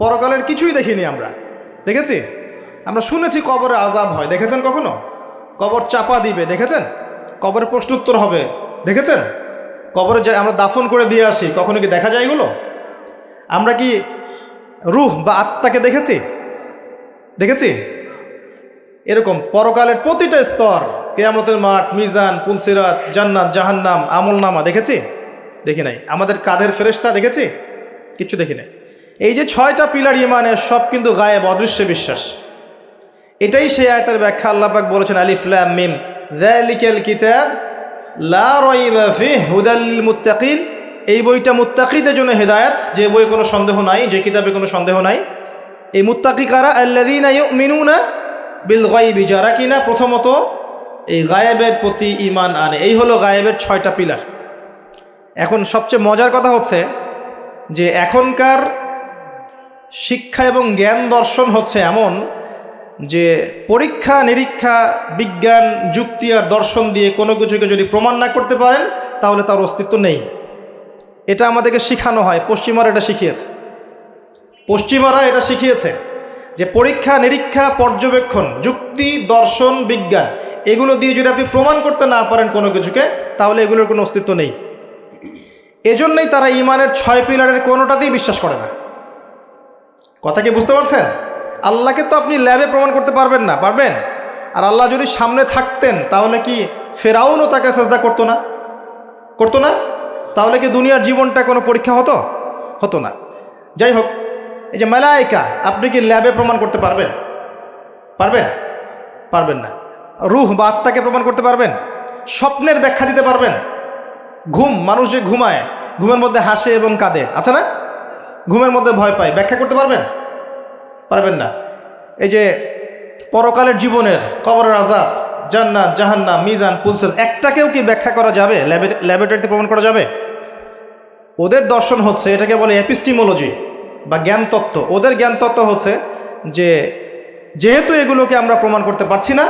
পরকালের কিছুই দেখিনি আমরা। দেখেছি? আমরা শুনেছি কবরে আযাব হয়, দেখেছেন কখনো? কবর চাপা দিবে, দেখেছেন? কবরের প্রশ্নোত্তর হবে, দেখেছেন? কবরে যে আমরা দাফন করে দিয়ে আসি, কখনো কি দেখা যায় এগুলো? আমরা কি রূহ বা আত্মাকে দেখেছি? দেখেছি? এরকম পরকালের প্রতিটা স্তর, কিয়ামতের মাঠ, মিজান, পুলসিরাত, জান্নাত, জাহান্নাম, আমলনামা দেখেছি? দেখি নাই। আমাদের কাঁধের ফেরেশতা দেখেছি? কিচ্ছু দেখি নাই। এই যে 6টা পিলার ঈমানের, সব কিন্তু গায়েব, অদৃশ্য বিশ্বাস। এটাই সেই আয়াতের ব্যাখ্যা। আল্লাহ পাক বলেছেন, আলিফ লাম মিম যালিকাল কিতাব লা রাইবা ফিহি হুদাল লিল মুত্তাকিন। এই বইটা মুত্তাকিদের জন্য হেদায়েত, যে বই কোনো সন্দেহ নাই, যে কিতাবে কোনো সন্দেহ নাই। এই মুত্তাকি কারা? আল্লাযীনা ইউমিনুনা বিল গায়বি, যারা কিনা প্রথমত এই গায়েবের প্রতি ঈমান আনে। এই হলো গায়েবের 6টা পিলার। এখন সবচেয়ে মজার কথা হচ্ছে যে এখনকার শিক্ষা এবং জ্ঞান দর্শন হচ্ছে এমন যে পরীক্ষা নিরীক্ষা, বিজ্ঞান, যুক্তি আর দর্শন দিয়ে কোনো কিছুকে যদি প্রমাণ না করতে পারেন তাহলে তার অস্তিত্ব নেই। এটা আমাদেরকে শেখানো হয়, পশ্চিমারা এটা শিখিয়েছে। পশ্চিমারা এটা শিখিয়েছে যে পরীক্ষা নিরীক্ষা, পর্যবেক্ষণ, যুক্তি, দর্শন, বিজ্ঞান, এগুলো দিয়ে যদি আপনি প্রমাণ করতে না পারেন কোনো কিছুকে, তাহলে এগুলোর কোনো অস্তিত্ব নেই। এজন্যই তারা ঈমানের 6 পিলারের কোনোটাতেই বিশ্বাস করে না। কথা কি বুঝতে পারছেন? আল্লাহকে তো আপনি ল্যাবে প্রমাণ করতে পারবেন না, পারবেন? আর আল্লাহ যদি সামনে থাকতেন তাহলে কি ফেরাউনও তাকে সাজদা করতো না? করতো না? তাহলে কি দুনিয়ার জীবনটা কোনো পরীক্ষা হতো? হতো না। যাই হোক, এই যে মালায়েকা, আপনি কি ল্যাবে প্রমাণ করতে পারবেন? পারবেন? পারবেন না। রূহ বা আত্মাকে প্রমাণ করতে পারবেন? স্বপ্নের ব্যাখ্যা দিতে পারবেন? ঘুম, মানুষ যে ঘুমায়, ঘুমের মধ্যে হাসে এবং কাঁদে, আছে না? ঘুমের মধ্যে ভয় পায়, ব্যাখ্যা করতে পারবেন? পারবেন না। এই যে পরকালের জীবনের, কবরের আযাব, জান্নাত, জাহান্নাম, মিজান, পুলসিরাত, একটাকেও কি ব্যাখ্যা করা যাবে? ল্যাবরেটরিতে প্রমাণ করা যাবে? ওদের দর্শন হচ্ছে, এটাকে বলে এপিস্টিমোলজি বা জ্ঞান তত্ত্ব। ওদের জ্ঞান তত্ত্ব হচ্ছে যে যেহেতু এগুলোকে আমরা প্রমাণ করতে পারছি না,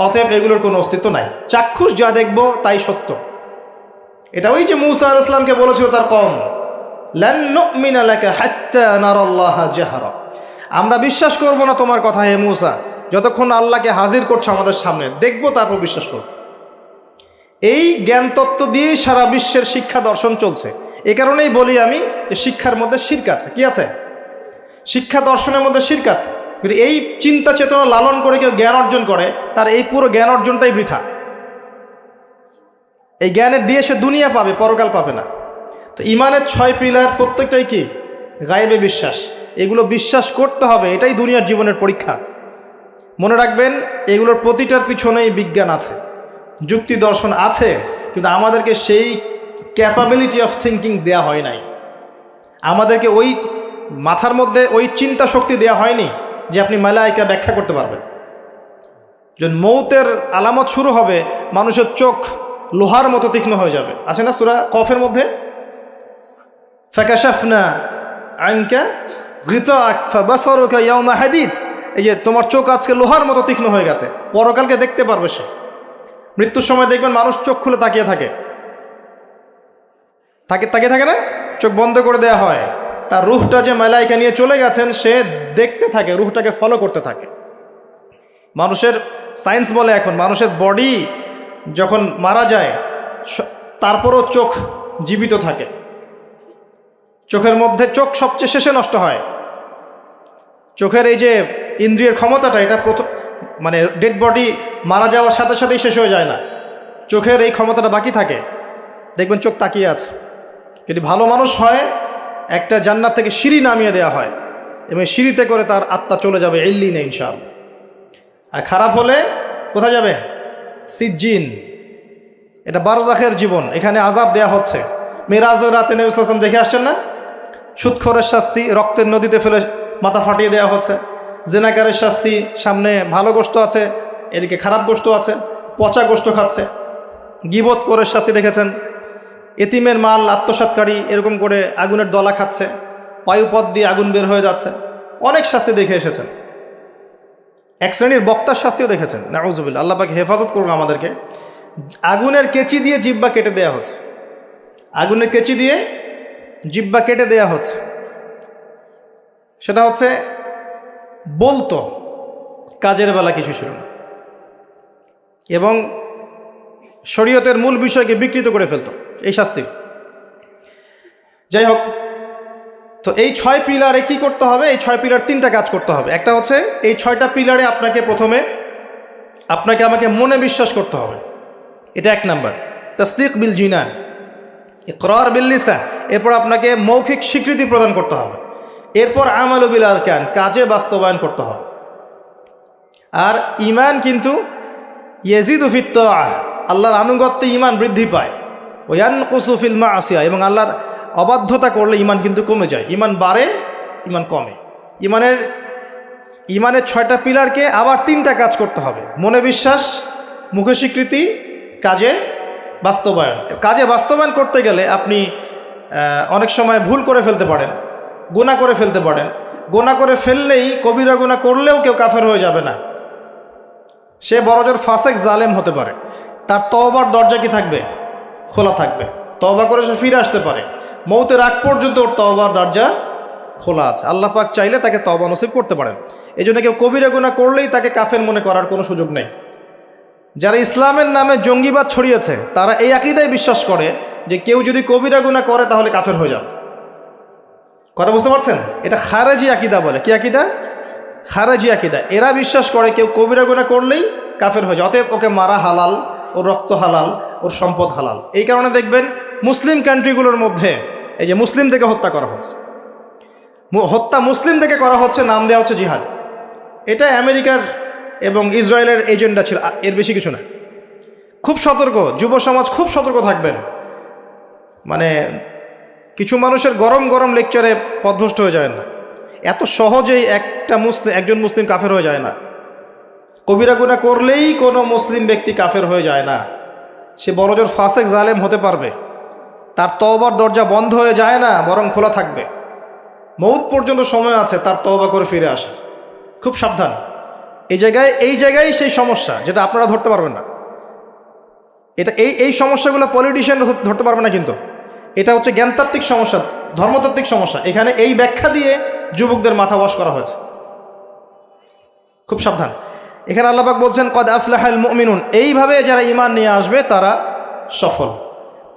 অতএব এগুলোর কোনো অস্তিত্ব নাই, চাক্ষুষ যা দেখব তাই সত্য। এটা ওই যে মূসা আলাইহিস সালামকে বলেছিল তার কওম, লান নুমিনা লাকা হাত্তা নারাল্লাহা জাহরা, আমরা বিশ্বাস করব না তোমার কথা হে মূসা যতক্ষণ আল্লাহকে হাজির করছো আমাদের সামনে, দেখব তারপর বিশ্বাস করব। এই জ্ঞান তত্ত্ব দিয়েই সারা বিশ্বের শিক্ষা দর্শন চলছে। এ কারণেই বলি আমি যে শিক্ষার মধ্যে শিরক আছে। কি আছে? শিক্ষা দর্শনের মধ্যে শিরক আছে। কিন্তু এই চিন্তা চেতনা লালন করে কেউ জ্ঞান অর্জন করে, তার এই পুরো জ্ঞান অর্জনটাই বৃথা। এই জ্ঞানের দিয়ে সে দুনিয়া পাবে, পরকাল পাবে না। তো ইমানের 6 পিলার প্রত্যেকটাই কি? গায়েবে বিশ্বাস। এগুলো বিশ্বাস করতে হবে, এটাই দুনিয়ার জীবনের পরীক্ষা। মনে রাখবেন, এগুলোর প্রতিটার পিছনেই বিজ্ঞান আছে, যুক্তি দর্শন আছে, কিন্তু আমাদেরকে সেই ক্যাপাবিলিটি অফ থিঙ্কিং দেয়া হয় নাই। আমাদেরকে ওই মাথার মধ্যে ওই চিন্তা শক্তি দেয়া হয়নি যে আপনি মালায়েকা ব্যাখ্যা করতে পারবেন। যখন মৌতের আলামত শুরু হবে, মানুষের চোখ লোহার মতো তীক্ষ্ণ হয়ে যাবে। আছে না সূরা কফের মধ্যে, ফাকাশাফনা আনকা গিতাআক ফাবাসারুকা ইয়াওমা হাদিদ, এই যে তোমার চোখ আজকে লোহার মতো তীক্ষ্ণ হয়ে গেছে, পরকালকে দেখতে পারবে সে। মৃত্যুর সময় দেখবেন মানুষ চোখ খুলে তাকিয়ে থাকে, তাকিয়ে থাকে না, চোখ বন্ধ করে দেয়া হয়। তার রুহটা যে মালায়েকা নিয়ে চলে গেছেন সে দেখতে থাকে, রুহটাকে ফলো করতে থাকে। মানুষের সায়েন্স বলে এখন মানুষের বডি যখন মারা যায় তারপরও চোখ জীবিত থাকে। চোখের মধ্যে চোখ সবচেয়ে শেষে নষ্ট হয়। চোখের এই যে ইন্দ্রিয়ের ক্ষমতাটা, এটা মানে ডেড বডি মারা যাওয়ার সাথে সাথেই শেষ হয়ে যায় না, চোখের এই ক্ষমতাটা বাকি থাকে। দেখবেন চোখ তাকিয়ে আছে। যদি ভালো মানুষ হয়, একটা জান্নাত থেকে সিঁড়ি নামিয়ে দেওয়া হয় এবং সিঁড়িতে করে তার আত্মা চলে যাবে ইল্লিনে ইনশাআল্লাহ। আর খারাপ হলে কোথায় যাবে? সিজ্জিন। এটা বারজাখের জীবন, এখানে আযাব দেয়া হচ্ছে। মেরাজের রাতে নবী সাল্লাল্লাহু আলাইহি ওয়াসাল্লাম দেখে আসছেন না, সুদখোরের শাস্তি রক্তের নদীতে ফেলে মাথা ফাটিয়ে দেওয়া হচ্ছে। জেনাকারের শাস্তি, সামনে ভালো গোশত আছে, এদিকে খারাপ গোশত আছে, পচা গোশত খাচ্ছে। গীবত করে শাস্তি দেখেছেন, এতিমের মাল আত্মসাৎকারী এরকম করে আগুনের দলা খাচ্ছে, পায়ুপথ দিয়ে আগুন বের হয়ে যাচ্ছে। অনেক শাস্তি দেখে এসেছেন। এক শ্রেণীর বক্তার শাস্তিও দেখেছেন, নাউযুবিল্লাহ, আল্লাহ পাক হেফাজত করুন আমাদেরকে। আগুনের কেচি দিয়ে জিহ্বা কেটে দেয়া হচ্ছে, আগুনের কেচি দিয়ে জিহ্বা কেটে দেয়া হচ্ছে। সেটা হচ্ছে বলতো, কাজের বেলা কিছু ছিল না, এবং শরীয়তের মূল বিষয়কে বিকৃত করে ফেলতো এই শাস্তি। যাই হোক, তো এই 6 পিলারে কি করতে হবে? এই 6 পিলার 3টা কাজ করতে হবে। একটা হচ্ছে এই 6টা পিলারে প্রথমে আপনাকে আমাকে মনে বিশ্বাস করতে হবে, এটা 1 নাম্বার। তাসদীক বিল জিনান, ইকরার বিল লিসান, এরপর আপনাকে মৌখিক স্বীকৃতি প্রদান করতে হবে। এরপর আমালু বিল আরকান, কাজে বাস্তবায়ন করতে হবে। আর ঈমান কিন্তু ইয়াজিদু ফিত তাআহ, আল্লাহর আনুগত্যে ঈমান বৃদ্ধি পায়। ওয়া ইয়ানকুসু ফিল মাসিয়া, এবং আল্লাহর অবাধ্যতা করলে ঈমান কিন্তু কমে যায়। ঈমান বাড়ে, ঈমান কমে। ঈমানের 6টা পিলারকে আবার 3টা কাজ করতে হবে: মনে বিশ্বাস, মুখে স্বীকৃতি, কাজে বাস্তবায়ন। কাজে বাস্তবায়ন করতে গেলে আপনি অনেক সময় ভুল করে ফেলতে পারেন, গুনাহ করে ফেলতে পারেন। গুনাহ করে ফেললেই, কবিরা গুনাহ করলেও কেউ কাফের হয়ে যাবে না, সে বড়জোর ফাসেক জালেম হতে পারে। তার তওবার দরজা কি থাকবে? খোলা থাকবে। তওবা করে সে ফিরে আসতে পারে। মৌতের আগ পর্যন্ত ওর তওবার দরজা খোলা আছে। আল্লাহ পাক চাইলে তাকে তওবা নসিব করতে পারেন। এই জন্য কেউ কবিরা গুনাহ করলেই তাকে কাফের মনে করার কোনো সুযোগ নেই। যারা ইসলামের নামে জঙ্গিবাদ ছড়িয়েছে তারা এই আকীদায় বিশ্বাস করে যে কেউ যদি কবিরা গুনাহ করে তাহলে কাফের হয়ে যাবে। কথা বুঝতে পারছেন? এটা খারেজি আকীদা বলে। কি আকীদা? খারেজি আকীদা। এরা বিশ্বাস করে কেউ কবিরা গুনাহ করলেই কাফের হয়ে যায়, অতএব ওকে মারা হালাল, ওর রক্ত হালাল, ওর সম্পদ হালাল। এই কারণে দেখবেন মুসলিম কান্ট্রিগুলোর মধ্যে এই যে মুসলিম থেকে হত্যা করা হচ্ছে, হত্যা মুসলিম থেকে করা হচ্ছে, নাম দেওয়া হচ্ছে জিহাদ। এটা আমেরিকার এবং ইসরায়েলের এজেন্ডা ছিল, এর বেশি কিছু না। খুব সতর্ক, যুব সমাজ খুব সতর্ক থাকবেন। মানে কিছু মানুষের গরম গরম লেকচারে পথভ্রষ্ট হয়ে যায় না। এত সহজেই একজন মুসলিম কাফের হয়ে যায় না। কবিরা গুনাহ করলেই কোনো মুসলিম ব্যক্তি কাফের হয়ে যায় না। সে বড়জোর ফাসেক জালেম হতে পারবে, তার তওবার দরজা বন্ধ হয়ে যায় না, বরং খোলা থাকবে। মৌত পর্যন্ত সময় আছে তার তওবা করে ফিরে আসা। খুব সাবধান। এই জায়গায় সেই সমস্যা যেটা আপনারা ধরতে পারবেন না। এটা এই সমস্যাগুলো পলিটিশিয়ান ধরতে পারবে না, কিন্তু এটা হচ্ছে জ্ঞানতাত্ত্বিক সমস্যা, ধর্মতাত্ত্বিক সমস্যা। এখানে এই ব্যাখ্যা দিয়ে যুবকদের মাথা ওয়াশ করা হয়েছে। খুব সাবধান। এখানে আল্লাহ পাক বলছেন কদ আফলাহাল মুমিনুন, এইভাবে যারা ঈমান নিয়ে আসবে তারা সফল।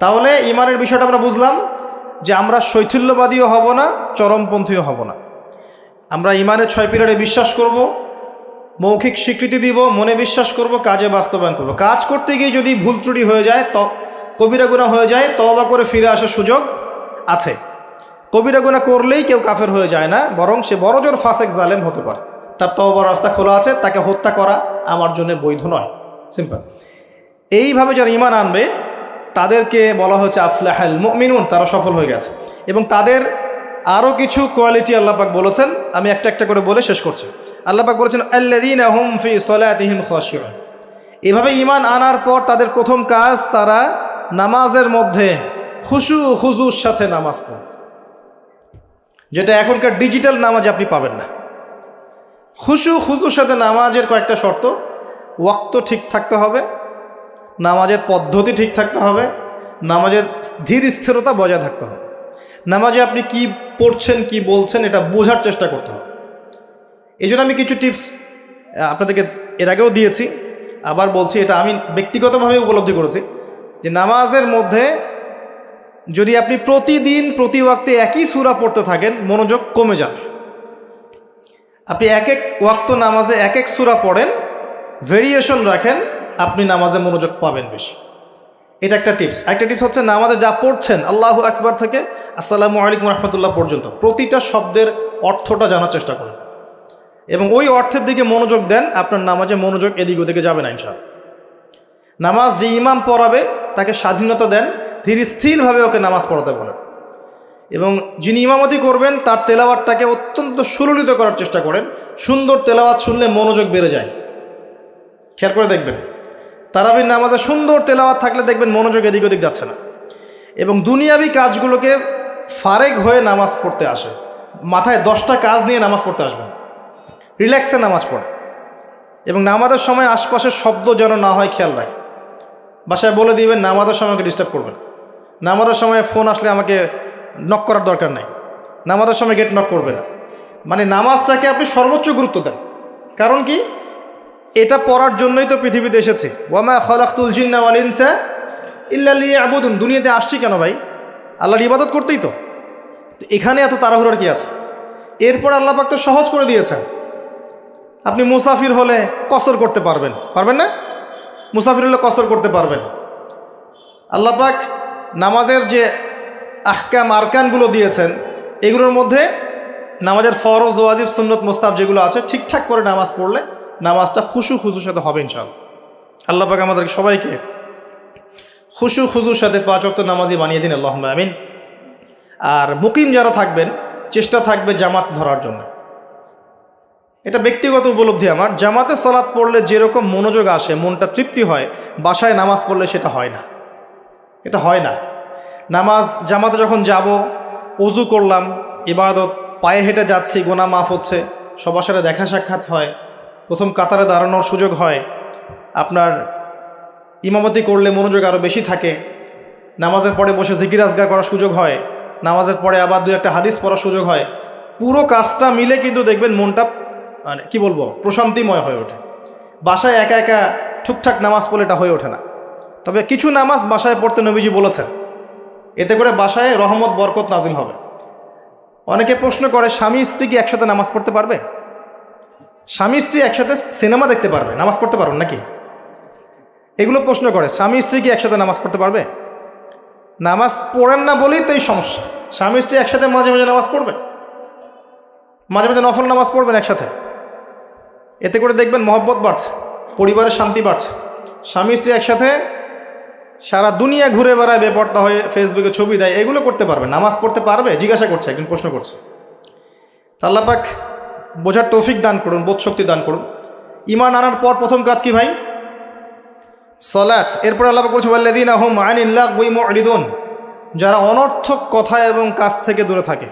তাহলে ঈমানের বিষয়টা আমরা বুঝলাম যে আমরা শৈথিল্যবাদীও হব না, চরমপন্থীও হব না। আমরা ঈমানের 6 পিলারে বিশ্বাস করব, মৌখিক স্বীকৃতি দিব, মনে বিশ্বাস করব, কাজে বাস্তবায়ন করব। কাজ করতে গিয়ে যদি ভুল ত্রুটি হয়ে যায়, কবিরা গুনাহ হয়ে যায়, তওবা করে ফিরে আসার সুযোগ আছে। কবিরা গুনাহ করলেই কেউ কাফের হয়ে যায় না, বরং সে বড়জোর ফাসেক জালেম হতে পারে। তার তওবার রাস্তা খোলা আছে, তাকে হত্যা করা আমার জন্য বৈধ নয়। সিম্পল। এইভাবে যারা ঈমান আনবে তাদেরকে বলা হচ্ছে আফলাহাল মুমিনুন, তারা সফল হয়ে গেছে। এবং তাদের আরও কিছু কোয়ালিটি আল্লাহ পাক বলেছেন, আমি একটা একটা করে বলে শেষ করছি। আল্লাহ পাক বলেছেন আল্লাযীনা হুম ফি সলাতিহিম খাশিউন। এভাবে ঈমান আনার পর তাদের প্রথম কাজ, তারা নামাজের মধ্যে খুশু খুজুর সাথে নামাজ পড়ে, যেটা এখনকার ডিজিটাল নামাজে আপনি পাবেন না। খুশু খুজুর সাথে নামাজের কয়েকটা শর্ত: ওয়াক্ত ঠিক থাকতে হবে, নামাজের পদ্ধতি ঠিক থাকতে হবে, নামাজের ধীর স্থিরতা বজায় থাকতে হবে। নামাজে আপনি কি পড়ছেন, কি বলছেন, এটা বোঝার চেষ্টা করতে হবে। এই জন্য আমি কিছু টিপস আপনাদেরকে এর আগেও দিয়েছি, আবার বলছি, এটা আমি ব্যক্তিগতভাবে উপলব্ধি করেছি যে নামাজের মধ্যে যদি আপনি প্রতিদিন প্রতি ওয়াক্তে একই সূরা পড়তে থাকেন, মনোযোগ কমে যাবে। আপনি এক এক ওয়াক্ত নামাজে এক এক সূরা পড়েন, ভেরিয়েশন রাখেন, আপনি নামাজে মনোযোগ পাবেন বেশি। এটা একটা টিপস। একটা টিপস হচ্ছে নামাজে যা পড়ছেন, আল্লাহু আকবার থেকে আসসালামু আলাইকুম রাহমাতুল্লাহ পর্যন্ত প্রতিটা শব্দের অর্থটা জানার চেষ্টা করেন এবং ওই অর্থের দিকে মনোযোগ দেন। আপনার নামাজে মনোযোগ এদিক ওদিকে যাবে না ইনশাআল্লাহ। নামাজ যে ইমাম পড়াবে তাকে স্বাধীনতা দেন, ধীর স্থিরভাবে ওকে নামাজ পড়াতে বলেন এবং যিনি ইমামতি করবেন তার তেলাওয়াতটাকে অত্যন্ত সুললিত করার চেষ্টা করেন। সুন্দর তেলাওয়াত শুনলে মনোযোগ বেড়ে যায়, খেয়াল করে দেখবেন। তারাবির নামাজে সুন্দর তেলাওয়াত থাকলে দেখবেন মনোযোগ এদিক ওদিক যাচ্ছে না। এবং দুনিয়াবি কাজগুলোকে ফারেক হয়ে নামাজ পড়তে আসে, মাথায় 10টা কাজ নিয়ে নামাজ পড়তে আসবেন, রিল্যাক্সে নামাজ পড়ে। এবং নামাজের সময় আশপাশের শব্দ যেন না হয় খেয়াল রাখে। বাসায় বলে দিবেন নামাজের সময় আমাকে ডিস্টার্ব করবেন। নামাজের সময় ফোন আসলে আমাকে নক করার দরকার নাই, নামাজের সময় গেট নক করবে না। মানে নামাজটাকে আপনি সর্বোচ্চ গুরুত্ব দেন। কারণ কি, এটা পড়ার জন্যই তো পৃথিবীতে এসেছি। ওয়ামা খালাকতুল জিন্না ওয়াল ইনসা ইল্লা লিয়াবুদুন। দুনিয়াতে আসছি কেন ভাই? আল্লাহর ইবাদত করতেই তো। এখানে এত তাড়াহুড়ার কি আছে? এরপর আল্লাহ পাক তো সহজ করে দিয়েছেন। আপনি মুসাফির হলে কসর করতে পারবেন, পারবেন না? মুসাফির হলে কসর করতে পারবেন। আল্লাহ পাক নামাজের যে আহকাম আরকানগুলো দিয়েছেন, এগুলোর মধ্যে নামাজের ফরজ, ওয়াজিব, সুন্নত, মুস্তাহাব যেগুলো আছে, ঠিকঠাক করে নামাজ পড়লে নামাজটা খুশু খুজুর সাথে হবে ইনশাআল্লাহ। আল্লাহ পাক আমাদেরকে সবাইকে খুশু খুজুর সাথে 5 ওয়াক্ত নামাজি বানিয়ে দিন, আল্লাহুম্মা আমিন। আর মুকিম যারা থাকবেন, চেষ্টা থাকবে জামাত ধরার জন্য। এটা ব্যক্তিগত উপলব্ধি আমার। জামাতে সালাত পড়লে যেরকম মনোযোগ আসে, মনটা তৃপ্তি হয়, বাসায় নামাজ পড়লে সেটা হয় না। এটা হয় না। নামাজ জামাতে যখন যাব, ওযু করলাম, ইবাদত, পায়ে হেঁটে যাচ্ছি, গুনাহ মাফ হচ্ছে, সবার সাথে দেখা সাক্ষাৎ হয়, প্রথম কাতারে দাঁড়ানোর সুযোগ হয়, আপনার ইমামতি করলে মনোযোগ আরও বেশি থাকে, নামাজের পরে বসে জিকির আজগার করার সুযোগ হয়, নামাজের পরে আবার 2-1 হাদিস পড়ার সুযোগ হয়। পুরো কাজটা মিলে কিন্তু দেখবেন মনটা মানে কি বলবো, প্রশান্তিময় হয়ে ওঠে। বাসায় একা একা ঠিকঠাক নামাজ পড়লে এটা হয়ে ওঠে না। তবে কিছু নামাজ বাসায় পড়তে নবীজি বলেছেন, এতে করে বাসায় রহমত বরকত নাজিল হবে। অনেকে প্রশ্ন করে, স্বামী স্ত্রী কি একসাথে নামাজ পড়তে পারবে? স্বামী স্ত্রী একসাথে সিনেমা দেখতে পারবে, নামাজ পড়তে পারবেন নাকি? এগুলো প্রশ্ন করে। স্বামী স্ত্রী কি একসাথে নামাজ পড়তে পারবে? নামাজ পড়েন না বলেই তো এই সমস্যা। স্বামী স্ত্রী একসাথে মাঝে মাঝে নামাজ পড়বে, মাঝে মাঝে নফল নামাজ পড়বেন একসাথে। এতে করে দেখবেন মহব্বত বাড়ছে, পরিবারের শান্তি বাড়ছে। স্বামী স্ত্রী একসাথে সারা দুনিয়া ঘুরে বেড়ায়, বেপর্দা হয়ে ফেসবুকে ছবি দেয়, এগুলো করতে পারবে, নামাজ পড়তে পারবে? জিজ্ঞাসা করছে, একজন প্রশ্ন করছে। আল্লাহ পাক বোঝার তৌফিক দান করুন, বোধশক্তি দান করুন। ঈমান আনার পর প্রথম কাজ কি ভাই? সালাত। এরপর আল্লাহ পাক বলছে ওয়াল্লাযীনা হুম আনিল লাগওয়ি মু'রিদুন। যারা অনর্থক কথা এবং কাজ থেকে দূরে থাকে,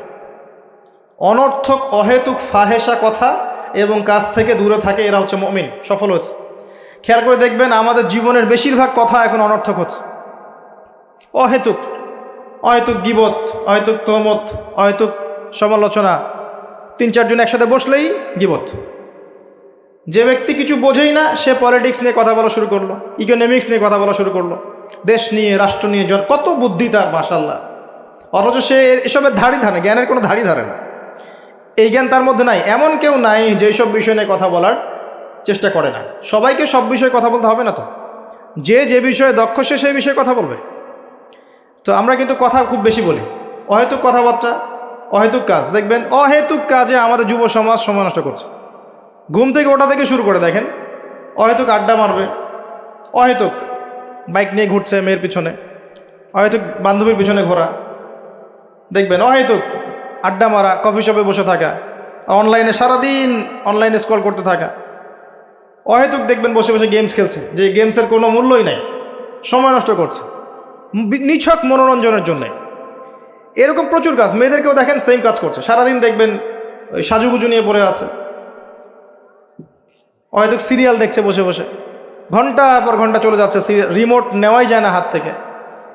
অনর্থক অহেতুক ফাহেসা কথা এবং কাজ থেকে দূরে থাকে, এরা হচ্ছে মুমিন, সফল হচ্ছে। খেয়াল করে দেখবেন আমাদের জীবনের বেশিরভাগ কথা এখন অনর্থক হচ্ছে, অহেতুক, অহেতুক গীবত, অহেতুক তহমত, অহেতুক সমালোচনা। 3-4 জন একসাথে বসলেই গীবত। যে ব্যক্তি কিছু বোঝেই না সে পলিটিক্স নিয়ে কথা বলা শুরু করলো, ইকোনমিক্স নিয়ে কথা বলা শুরু করলো, দেশ নিয়ে, রাষ্ট্র নিয়ে, কত বুদ্ধি তার, মাশাআল্লাহ। অথচ সে এসবের ধারই ধারে, জ্ঞানের কোনো ধারই ধারে না। এই জ্ঞান তার মধ্যে নাই। এমন কেউ নাই যে সব বিষয় নিয়ে কথা বলার চেষ্টা করে না। সবাইকে সব বিষয়ে কথা বলতে হবে না তো, যে বিষয়ে দক্ষ সে সেই বিষয়ে কথা বলবে। তো আমরা কিন্তু কথা খুব বেশি বলি, অহেতুক কথাবার্তা, অহেতুক কাজ। দেখবেন অহেতুক কাজে আমাদের যুব সমাজ সময় নষ্ট করছে। ঘুম থেকে ওটা থেকে শুরু করে দেখেন, অহেতুক আড্ডা মারবে, অহেতুক বাইক নিয়ে ঘুরছে মেয়ের পিছনে, অহেতুক বান্ধবীর পিছনে ঘোরা, দেখবেন অহেতুক আড্ডা মারা, কফি শপে বসে থাকা, অনলাইনে সারাদিন অনলাইনে স্ক্রল করতে থাকা, অহেতুক দেখবেন বসে বসে গেমস খেলছে, যে গেমসের কোনো মূল্যই নাই, সময় নষ্ট করছে নিছক মনোরঞ্জনের জন্য। এরকম প্রচুর কাজ। মেয়েদেরকেও দেখেন সেম কাজ করছে, সারাদিন দেখবেন ওই সাজুগুজু নিয়ে পড়ে আছে, অহেতুক সিরিয়াল দেখছে বসে বসে, ঘন্টার পর ঘন্টা চলে যাচ্ছে, রিমোট নেওয়াই যায় না হাত থেকে।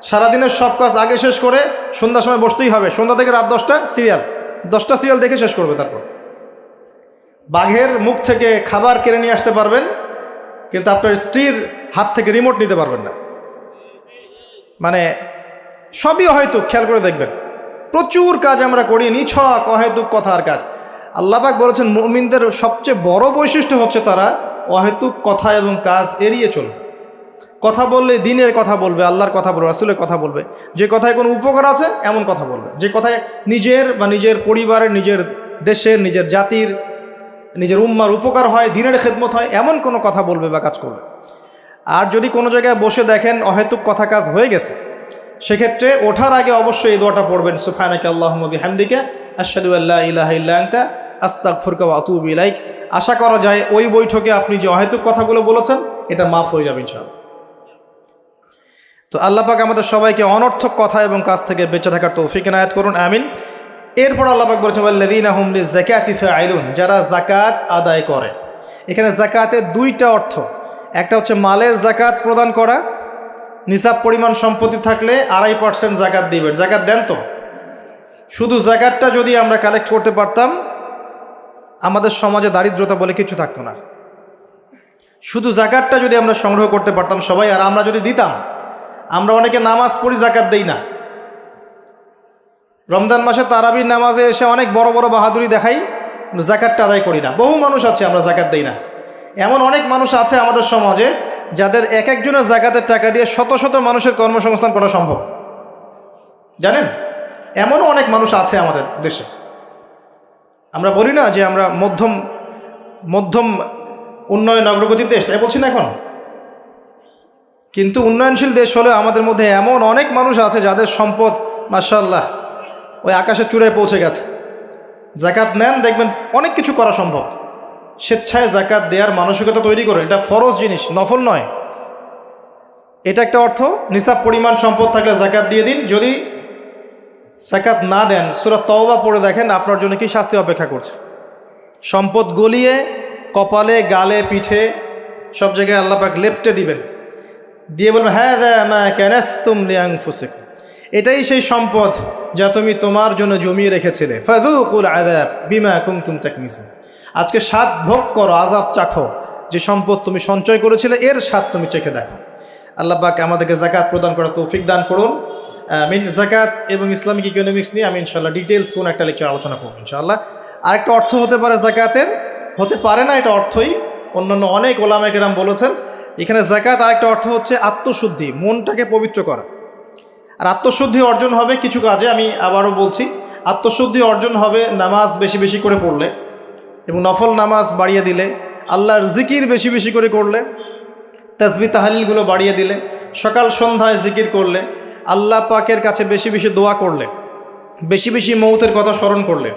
সারাদিনের সব কাজ আগে শেষ করে সন্ধ্যার সময় বসতেই হবে, সন্ধ্যা থেকে রাত 10টা সিরিয়াল, 10টা সিরিয়াল দেখে শেষ করবে। তারপর বাঘের মুখ থেকে খাবার কেড়ে নিয়ে আসতে পারবেন, কিন্তু আপনার স্ত্রীর হাত থেকে রিমোট নিতে পারবেন না। মানে সবই অহেতুক। খেয়াল করে দেখবেন প্রচুর কাজ আমরা করি, নিছক অহেতুক কথার কাজ। আল্লাহ পাক বলেছেন মুমিনদের সবচেয়ে বড় বৈশিষ্ট্য হচ্ছে তারা অহেতুক কথা এবং কাজ এড়িয়ে চলবে। কথা বললে দিনের কথা বলবে, আল্লাহর কথা বলবে, রাসূলের কথা বলবে। যে কথায় কোনো উপকার আছে এমন কথা বলবে, যে কথায় নিজের বা নিজের পরিবারের, নিজের দেশের, নিজের জাতির, নিজের উম্মার উপকার হয়, দিনের খেদমত হয়, এমন কোনো কথা বলবে বা কাজ করবে। আর যদি কোনো জায়গায় বসে দেখেন অহেতুক কথা কাজ হয়ে গেছে, সেক্ষেত্রে ওঠার আগে অবশ্যই এই দোয়াটা পড়বেন, সুবহানাকা আল্লাহুম্মা বিহামদিকা আশহাদু আল্লা ইলাহা ইল্লা আনতা আস্তাগফিরুকা ওয়া আতুবু ইলাইক। আশা করা যায় ওই বৈঠকে আপনি যে অহেতুক কথাগুলো বলেছেন এটা মাফ হয়ে যাবে ইনশাআল্লাহ। তো আল্লাহ পাক আমাদের সবাইকে অনর্থক কথা এবং কাজ থেকে বেঁচে থাকার তৌফিক এনায়েত করুন, আমিন। এরপর আল্লাহ পাক বলেছেন ওয়াল্লাযীনা হুম লিযাকাতি ফাঈলুন, যারা যাকাত আদায় করে। এখানে যাকাতের 2টা অর্থ। একটা হচ্ছে মালের যাকাত প্রদান করা, নিসাব পরিমাণ সম্পত্তি থাকলে 2.5% যাকাত দিবেন। যাকাত দেন তো? শুধু যাকাতটা যদি আমরা কালেক্ট করতে পারতাম, আমাদের সমাজে দারিদ্রতা বলে কিছু থাকতো না। শুধু যাকাতটা যদি আমরা সংগ্রহ করতে পারতাম সবাই, আর আমরা যদি দিতাম। আমরা অনেকে নামাজ পড়ি, যাকাত দেই না। রমজান মাসে তারাবির নামাজে এসে অনেক বড় বড় বাহাদুরি দেখাই, যাকাতটা আদায় করি না। বহু মানুষ আছে আমরা যাকাত দেই না। এমন অনেক মানুষ আছে আমাদের সমাজে যাদের এক একজনের যাকাতের টাকা দিয়ে শত শত মানুষের কর্মসংস্থান করা সম্ভব, জানেন? এমনও অনেক মানুষ আছে আমাদের দেশে। আমরা বলি না যে আমরা মধ্যম উন্নয়ন অগ্রগতির দেশ, তাই বলছি না এখন, কিন্তু উন্নয়নশীল দেশ হলে আমাদের মধ্যে এমন অনেক মানুষ আছে যাদের সম্পদ মাশাআল্লাহ ওই আকাশের চূড়ায় পৌঁছে গেছে। যাকাত নেন, দেখবেন অনেক কিছু করা সম্ভব। স্বেচ্ছায় যাকাত দেওয়ার মানসিকতা তৈরি করুন, এটা ফরজ জিনিস, নফল নয়। এটা একটা অর্থ। নিসাব পরিমাণ সম্পদ থাকলে যাকাত দিয়ে দিন। যদি যাকাত না দেন, সূরা তাওবা পড়ে দেখেন আপনার জন্য কি শাস্তি অপেক্ষা করছে। সম্পদ গলিয়ে কপালে, গালে, পিঠে সব জায়গায় আল্লাহ পাক লেপটে দিবেন, দিয়ে বলবেন হাযা মা কানাসতুম লিআনফুসিকুম, এটাই সেই সম্পদ যা তুমি তোমার জন্য জমিয়ে রেখেছিলে। ফাযুকুল আযাব বিমা কুনতুম তাকনিসুন, আজকে স্বাদ ভোগ করো, আযাব চাখো, যে সম্পদ তুমি সঞ্চয় করেছিলে এর স্বাদ তুমি চেখে দেখো। আল্লাহ পাক আমাদেরকে যাকাত প্রদান করার তৌফিক দান করুন, আমিন। যাকাত এবং ইসলামিক ইকোনমিক্স নিয়ে আমি ইনশাআল্লাহ ডিটেলস কোন একটা লেকচার আলোচনা করব ইনশাআল্লাহ। আরেকটা অর্থ হতে পারে যাকাতের, হতে পারে না এটা অর্থই, অন্যান্য অনেক ওলামায়ে কেরাম বলেছেন। এখানে যাকাত আরেকটা অর্থ হচ্ছে আত্মশুদ্ধি, মনটাকে পবিত্র করা। আর আত্মশুদ্ধি অর্জন হবে কিছু কাজে, আমি আবারও বলছি, আত্মশুদ্ধি অর্জন হবে নামাজ বেশি বেশি করে পড়লে এবং নফল নামাজ বাড়িয়ে দিলে, আল্লাহর জিকির বেশি বেশি করে করলে, তাসবিহ তাহলিলগুলো বাড়িয়ে দিলে, সকাল সন্ধ্যায় জিকির করলে, আল্লাহ পাকের কাছে বেশি বেশি দোয়া করলে, বেশি বেশি মৌতের কথা স্মরণ করলে,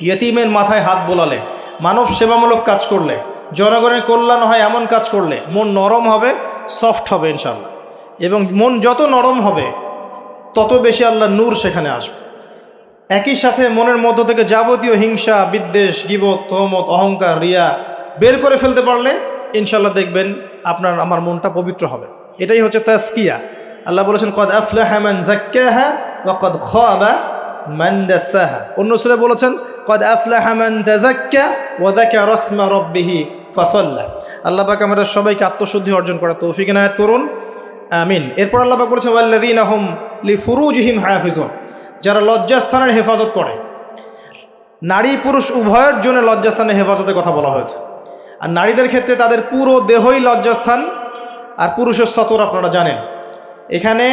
ইয়েতিমের মাথায় হাত বোলালে, মানব সেবামূলক কাজ করলে, জনগণের কল্যাণ হয় এমন কাজ করলে মন নরম হবে, সফট হবে ইনশাআল্লাহ। এবং মন যত নরম হবে তত বেশি আল্লাহর নূর সেখানে আসবে। একই সাথে মনের মধ্য থেকে যাবতীয় হিংসা, বিদ্বেষ, গীবত, তহমত, অহংকার, রিয়া বের করে ফেলতে পারলে ইনশাআল্লাহ দেখবেন আপনার আমার মনটা পবিত্র হবে। এটাই হচ্ছে তাজকিয়া। আল্লাহ বলেছেন কদ আফলাহা মান যাক্কাহা ওয়া কদ খাবা মান দাসাহা। অন্য সূরায় বলেছেন কদ আফলাহা মান তাযাক্কা ওয়া যাকারা ইসমা রাব্বিহি ফাসাল্লা। আল্লাহ পাক আমাদের সবাইকে আত্মশুদ্ধি অর্জন করার তৌফিক এনায়েত করুন, আমিন। এরপর আল্লাহ পাক বলেছেন ওয়াল্লাযীনা হুম লিফুরুজিহিম হাফিজুন, যারা লজ্জাস্থানের হেফাজত করে। নারী পুরুষ উভয়ের জন্য লজ্জাস্থানের হেফাজতের কথা বলা হয়েছে। আর নারীদের ক্ষেত্রে তাদের পুরো দেহই লজ্জাস্থান, আর পুরুষের সতর আপনারা জানেন। এখানে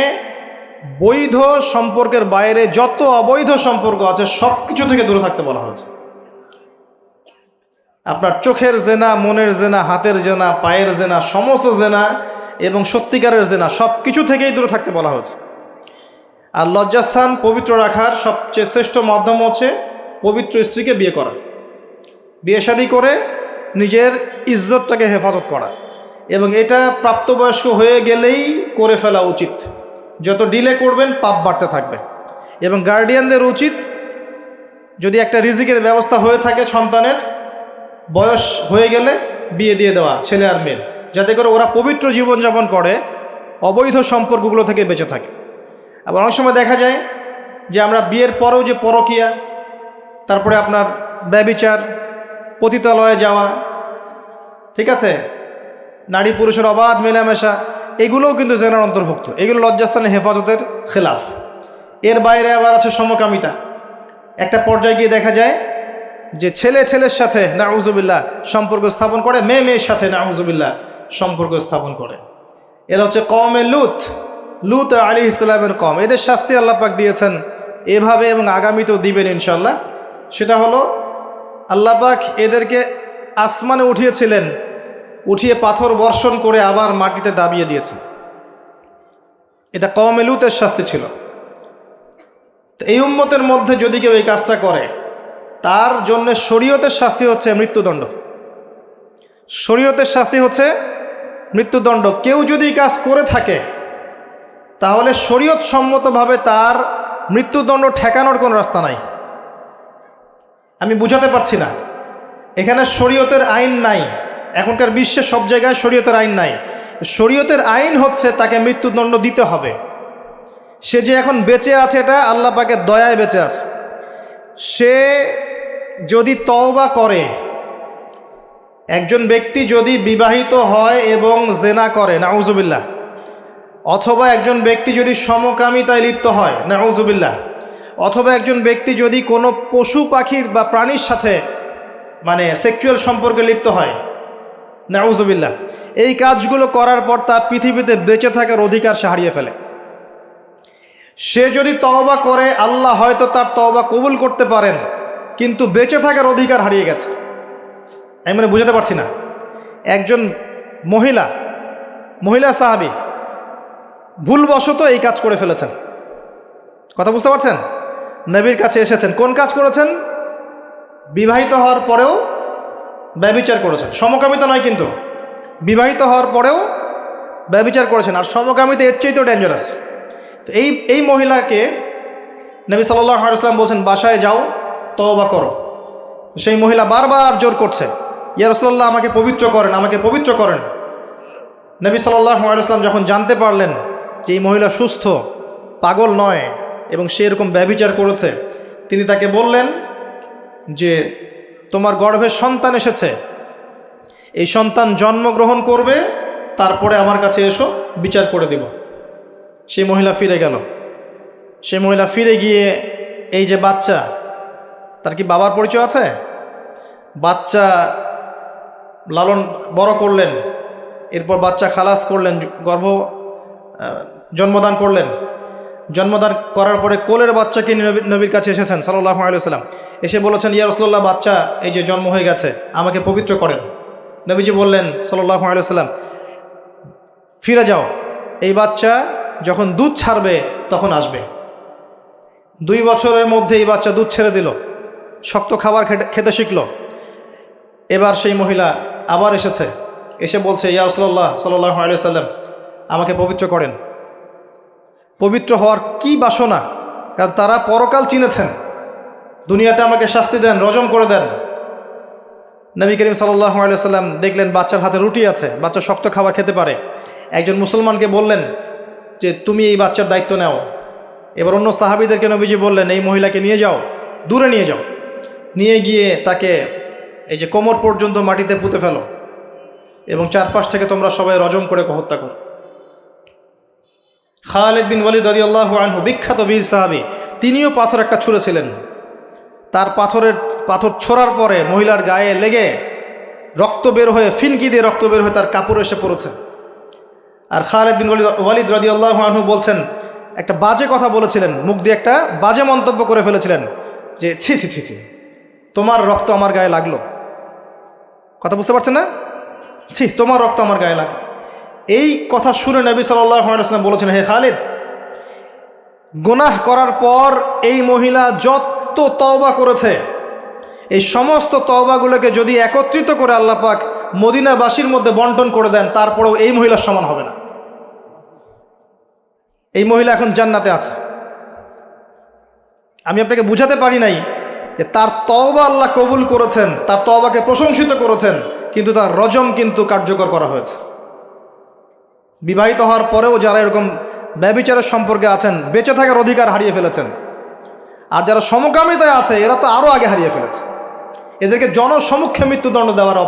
বৈধ সম্পর্কের বাইরে যত অবৈধ সম্পর্ক আছে সব কিছু থেকে দূরে থাকতে বলা হয়েছে। আপনার চোখের জেনা, মনের জেনা, হাতের জেনা, পায়ের জেনা, সমস্ত জেনা এবং সত্যিকারের জেনা সব কিছু থেকেই দূরে থাকতে বলা হয়েছে। আর লজ্জাস্থান পবিত্র রাখার সবচেয়ে শ্রেষ্ঠ মাধ্যম হচ্ছে পবিত্র স্ত্রীকে বিয়ে করা, বিয়ে শাদী করে নিজের ইজ্জতটাকে হেফাজত করা। এবং এটা প্রাপ্তবয়স্ক হয়ে গেলেই করে ফেলা উচিত। যত ডিলে করবেন পাপ বাড়তে থাকবে। এবং গার্ডিয়ানদের উচিত যদি একটা রিজিকের ব্যবস্থা হয়ে থাকে সন্তানের বয়স হয়ে গেলে বিয়ে দিয়ে দেওয়া ছেলে আর মেয়ের, যাতে করে ওরা পবিত্র জীবনযাপন করে, অবৈধ সম্পর্কগুলো থেকে বেঁচে থাকে। আবার অনেক সময় দেখা যায় যে আমরা বিয়ের পরেও যে পরকীয়া, তারপরে আপনার ব্যভিচার, পতিতালয়ে যাওয়া, ঠিক আছে, নারী পুরুষের অবাধ মেলামেশা, এগুলোও কিন্তু জেনার অন্তর্ভুক্ত। এগুলো লজ্জাস্থানের হেফাজতের খেলাফ। এর বাইরে আবার আছে সমকামিতা। একটা পর্যায়ে গিয়ে দেখা যায় যে ছেলে ছেলের সাথে নাউজুবিল্লাহ সম্পর্ক স্থাপন করে, মেয়ে মেয়ের সাথে নাউজুবিল্লাহ সম্পর্ক স্থাপন করে। এরা হচ্ছে কওমে লুত আলাইহিস সালামের কওম। এদের শাস্তি আল্লাহ পাক দিয়েছেন এভাবে এবং আগামীতেও দিবেন ইনশাআল্লাহ। সেটা হলো আল্লাহ পাক এদেরকে আসমানে উঠিয়েছিলেন, উঠিয়ে পাথর বর্ষণ করে আবার মাটিতে দাবিয়ে দিয়েছেন। এটা কওমে লুতের শাস্তি ছিল। তো এই উম্মতের মধ্যে যদি কেউ এই কাজটা করে, তার জন্য শরীয়তের শাস্তি হচ্ছে মৃত্যুদণ্ড। শরীয়তের শাস্তি হচ্ছে মৃত্যুদণ্ড। কেউ যদি কাজ করে থাকে তাহলে শরীয়ত সম্মতভাবে তার মৃত্যুদণ্ড ঠেকানোর কোনো রাস্তা নাই। আমি বুঝাতে পারছি না। এখানে শরীয়তের আইন নাই। এখনকার বিশ্বে সব জায়গায় শরীয়তের আইন নাই। শরীয়তের আইন হচ্ছে তাকে মৃত্যুদণ্ড দিতে হবে। সে যে এখন বেঁচে আছে এটা আল্লাহ পাকের দয়ায় বেঁচে আছে। সে যদি তওবা করে, একজন ব্যক্তি যদি বিবাহিত হয় এবং জেনা করে নাউজুবিল্লাহ, অথবা একজন ব্যক্তি যদি সমকামিতায় লিপ্ত হয় নাউজুবিল্লাহ, অথবা একজন ব্যক্তি যদি কোনো পশু পাখির বা প্রাণীর সাথে মানে সেক্সুয়াল সম্পর্কে লিপ্ত হয় নাউজুবিল্লাহ, এই কাজগুলো করার পর তার পৃথিবীতে বেঁচে থাকার অধিকার সে হারিয়ে ফেলে। সে যদি তওবা করে আল্লাহ হয়তো তার তওবা কবুল করতে পারেন, কিন্তু বেঁচে থাকার অধিকার হারিয়ে গেছে। আমি মানে বুঝাতে পারছি না। একজন মহিলা সাহাবী ভুলবশত এই কাজ করে ফেলেছেন। কথা বুঝতে পারছেন? নবীর কাছে এসেছেন, কোন কাজ করেছেন? বিবাহিত হওয়ার পরেও ব্যভিচার করেছেন। সমকামিতা নয়, কিন্তু বিবাহিত হওয়ার পরেও ব্যভিচার করেছেন। আর সমকামিতা এর চেয়ে তো ডেঞ্জারাস। তো এই মহিলাকে নবী সাল্লাল্লাহু আলাইহি ওয়াসাল্লাম বলছেন বাসায় যাও, তওবা করো। সেই মহিলা বারবার জোর করছে, ইয়া রাসূলুল্লাহ আমাকে পবিত্র করেন, আমাকে পবিত্র করেন। নবী সাল্লাল্লাহু আলাইহি ওয়াসাল্লাম যখন জানতে পারলেন যে এই মহিলা সুস্থ, পাগল নয় এবং সে এরকম ব্যভিচার করেছে, তিনি তাকে বললেন যে তোমার গর্ভে সন্তান এসেছে, এই সন্তান জন্মগ্রহণ করবে, তারপরে আমার কাছে এসো, বিচার করে দিব। সেই মহিলা ফিরে গেল। সেই মহিলা ফিরে গিয়ে এই যে বাচ্চা, তার কি বাবার পরিচয় আছে? বাচ্চা লালন বড় করলেন, এরপর বাচ্চা খালাস করলেন, জন্মদান করলেন। জন্মদান করার পরে কোলের বাচ্চাকে নবীর কাছে এসেছেন সাল্লাল্লাহু আলাইহি ওয়াসাল্লাম, এসে বলেছেন ইয়া রাসূলুল্লাহ বাচ্চা এই যে জন্ম হয়ে গেছে, আমাকে পবিত্র করেন। নবীজি বললেন সাল্লাল্লাহু আলাইহি ওয়াসাল্লাম ফিরে যাও, এই বাচ্চা যখন দুধ ছাড়বে তখন আসবে। 2 বছরের মধ্যে এই বাচ্চা দুধ ছেড়ে দিল, শক্ত খাবার খেতে শিখল। এবার সেই মহিলা আবার এসেছে, এসে বলছে ইয়া রাসূলুল্লাহ সাল্লাল্লাহু আলাইহি ওয়াসাল্লাম আমাকে পবিত্র করেন। পবিত্র হওয়ার কি বাসনা, কারণ তারা পরকাল চিনেছেন। দুনিয়াতে আমাকে শাস্তি দেন, রজম করে দেন। নবী করিম সাল্লাল্লাহু আলাইহি ওয়াসাল্লাম দেখলেন বাচ্চার হাতে রুটি আছে, বাচ্চা শক্ত খাবার খেতে পারে। একজন মুসলমানকে বললেন যে তুমি এই বাচ্চার দায়িত্ব নাও। এবার অন্য সাহাবীদেরকে নবীজি বললেন এই মহিলাকে নিয়ে যাও, দূরে নিয়ে যাও, নিয়ে গিয়ে তাকে এই যে কোমর পর্যন্ত মাটিতে পুঁতে ফেলো এবং চারপাশ থেকে তোমরা সবাই রজম করে হত্যা করো। খালিদ বিন ওয়ালিদ রাদিয়াল্লাহু আনহু, বিখ্যাত বীর সাহাবী, তিনিও পাথর একটা ছুঁড়েছিলেন। তার পাথর ছোড়ার পরে মহিলার গায়ে লেগে রক্ত বের হয়ে, ফিনকি দিয়ে রক্ত বের হয়ে তার কাপড় এসে পড়েছে। আর খালিদ বিন ওয়ালিদ রাদিয়াল্লাহু আনহু বলছেন একটা বাজে কথা বলেছিলেন, মুখ দিয়ে একটা বাজে মন্তব্য করে ফেলেছিলেন যে ছি ছি ছি ছি, তোমার রক্ত আমার গায়ে লাগলো। কথা বুঝতে পারছেন না? ছি, তোমার রক্ত আমার গায়ে লাগলো। এই কথা শুনে নবী সাল্লাল্লাহু আলাইহি ওয়াসাল্লাম বলেছেন, হে খালিদ, গুনাহ করার পর এই মহিলা যত তওবা করেছে, এই সমস্ত তওবাগুলোকে যদি একত্রিত করে আল্লাহ পাক মদিনাবাসীর মধ্যে বন্টন করে দেন, তারপরেও এই মহিলার সমান হবে না। এই মহিলা এখন জান্নাতে আছে। আমি আপনাকে বুঝাতে পারি নাই যে তার তওবা আল্লাহ কবুল করেছেন, তার তওবাকে প্রশংসিত করেছেন, কিন্তু তার রজম কিন্তু কার্যকর করা হয়েছে। বিবাহিত হওয়ার পরেও যারা এরকম ব্যভিচারের সম্পর্কে আছেন, বেঁচে থাকার অধিকার হারিয়ে ফেলেছেন। আর যারা সমকামিতায় আছে, এরা তো আরও আগে হারিয়ে ফেলেছে। এদেরকে জনসমক্ষে মৃত্যুদণ্ড দেওয়ার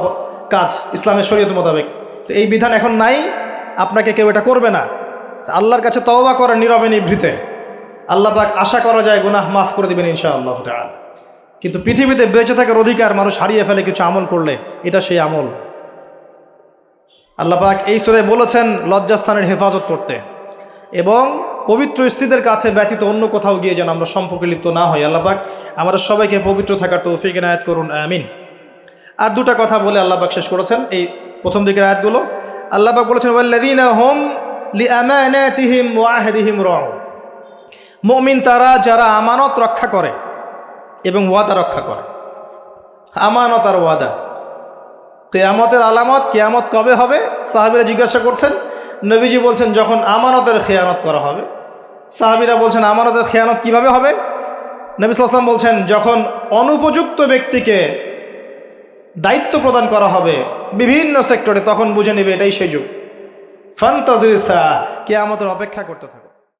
কাজ ইসলামের শরীয়ত মোতাবেক। তো এই বিধান এখন নাই, আপনাকে কেউ এটা করবে না। আল্লাহর কাছে তওবা করেন নীরবে নিভৃতে, আল্লাহ পাক আশা করা যায় গুনাহ মাফ করে দিবেন ইনশাআল্লাহ তাআলা। কিন্তু পৃথিবীতে বেঁচে থাকার অধিকার মানুষ হারিয়ে ফেলে কিছু আমল করলে, এটা সেই আমল। আল্লাহ পাক এই সূরায় বলেছেন লজ্জাস্থানের হেফাজত করতে এবং পবিত্র স্ত্রীদের কাছে ব্যতীত অন্য কোথাও গিয়ে যেন আমরা সম্পর্কে লিপ্ত না হই। আল্লাহ পাক আমাদের সবাইকে পবিত্র থাকার তৌফিক এনায়েত করুন, আমিন। আর দুটা কথা বলে আল্লাহ পাক শেষ করেছেন এই প্রথম দিকের আয়াতগুলো। আল্লাহ পাক বলেছেন ওয়াল্লাযীনা হুম লিআমানাতিহিম ওয়া আহদিহিম রাউন। মুমিন তারা যারা আমানত রক্ষা করে এবং ওয়াদা রক্ষা করে। আমানত আর ওয়াদা, কিয়ামতের আলামত, কিয়ামত কবে হবে সাহাবীরা জিজ্ঞাসা করছেন। নবীজি বলছেন যখন আমানতের খেয়ানত করা হবে। সাহাবীরা বলছেন আমানতের খেয়ানত কিভাবে হবে? নবী সাল্লাল্লাহু আলাইহি ওয়াসাল্লাম বলছেন যখন অনুপযুক্ত ব্যক্তিকে দায়িত্ব প্রদান করা হবে বিভিন্ন সেক্টরে, তখন বুঝে নেবে এটাই সেই যুগ। ফান্তাজির সাআহ, কিয়ামতের অপেক্ষা করতে থাকে।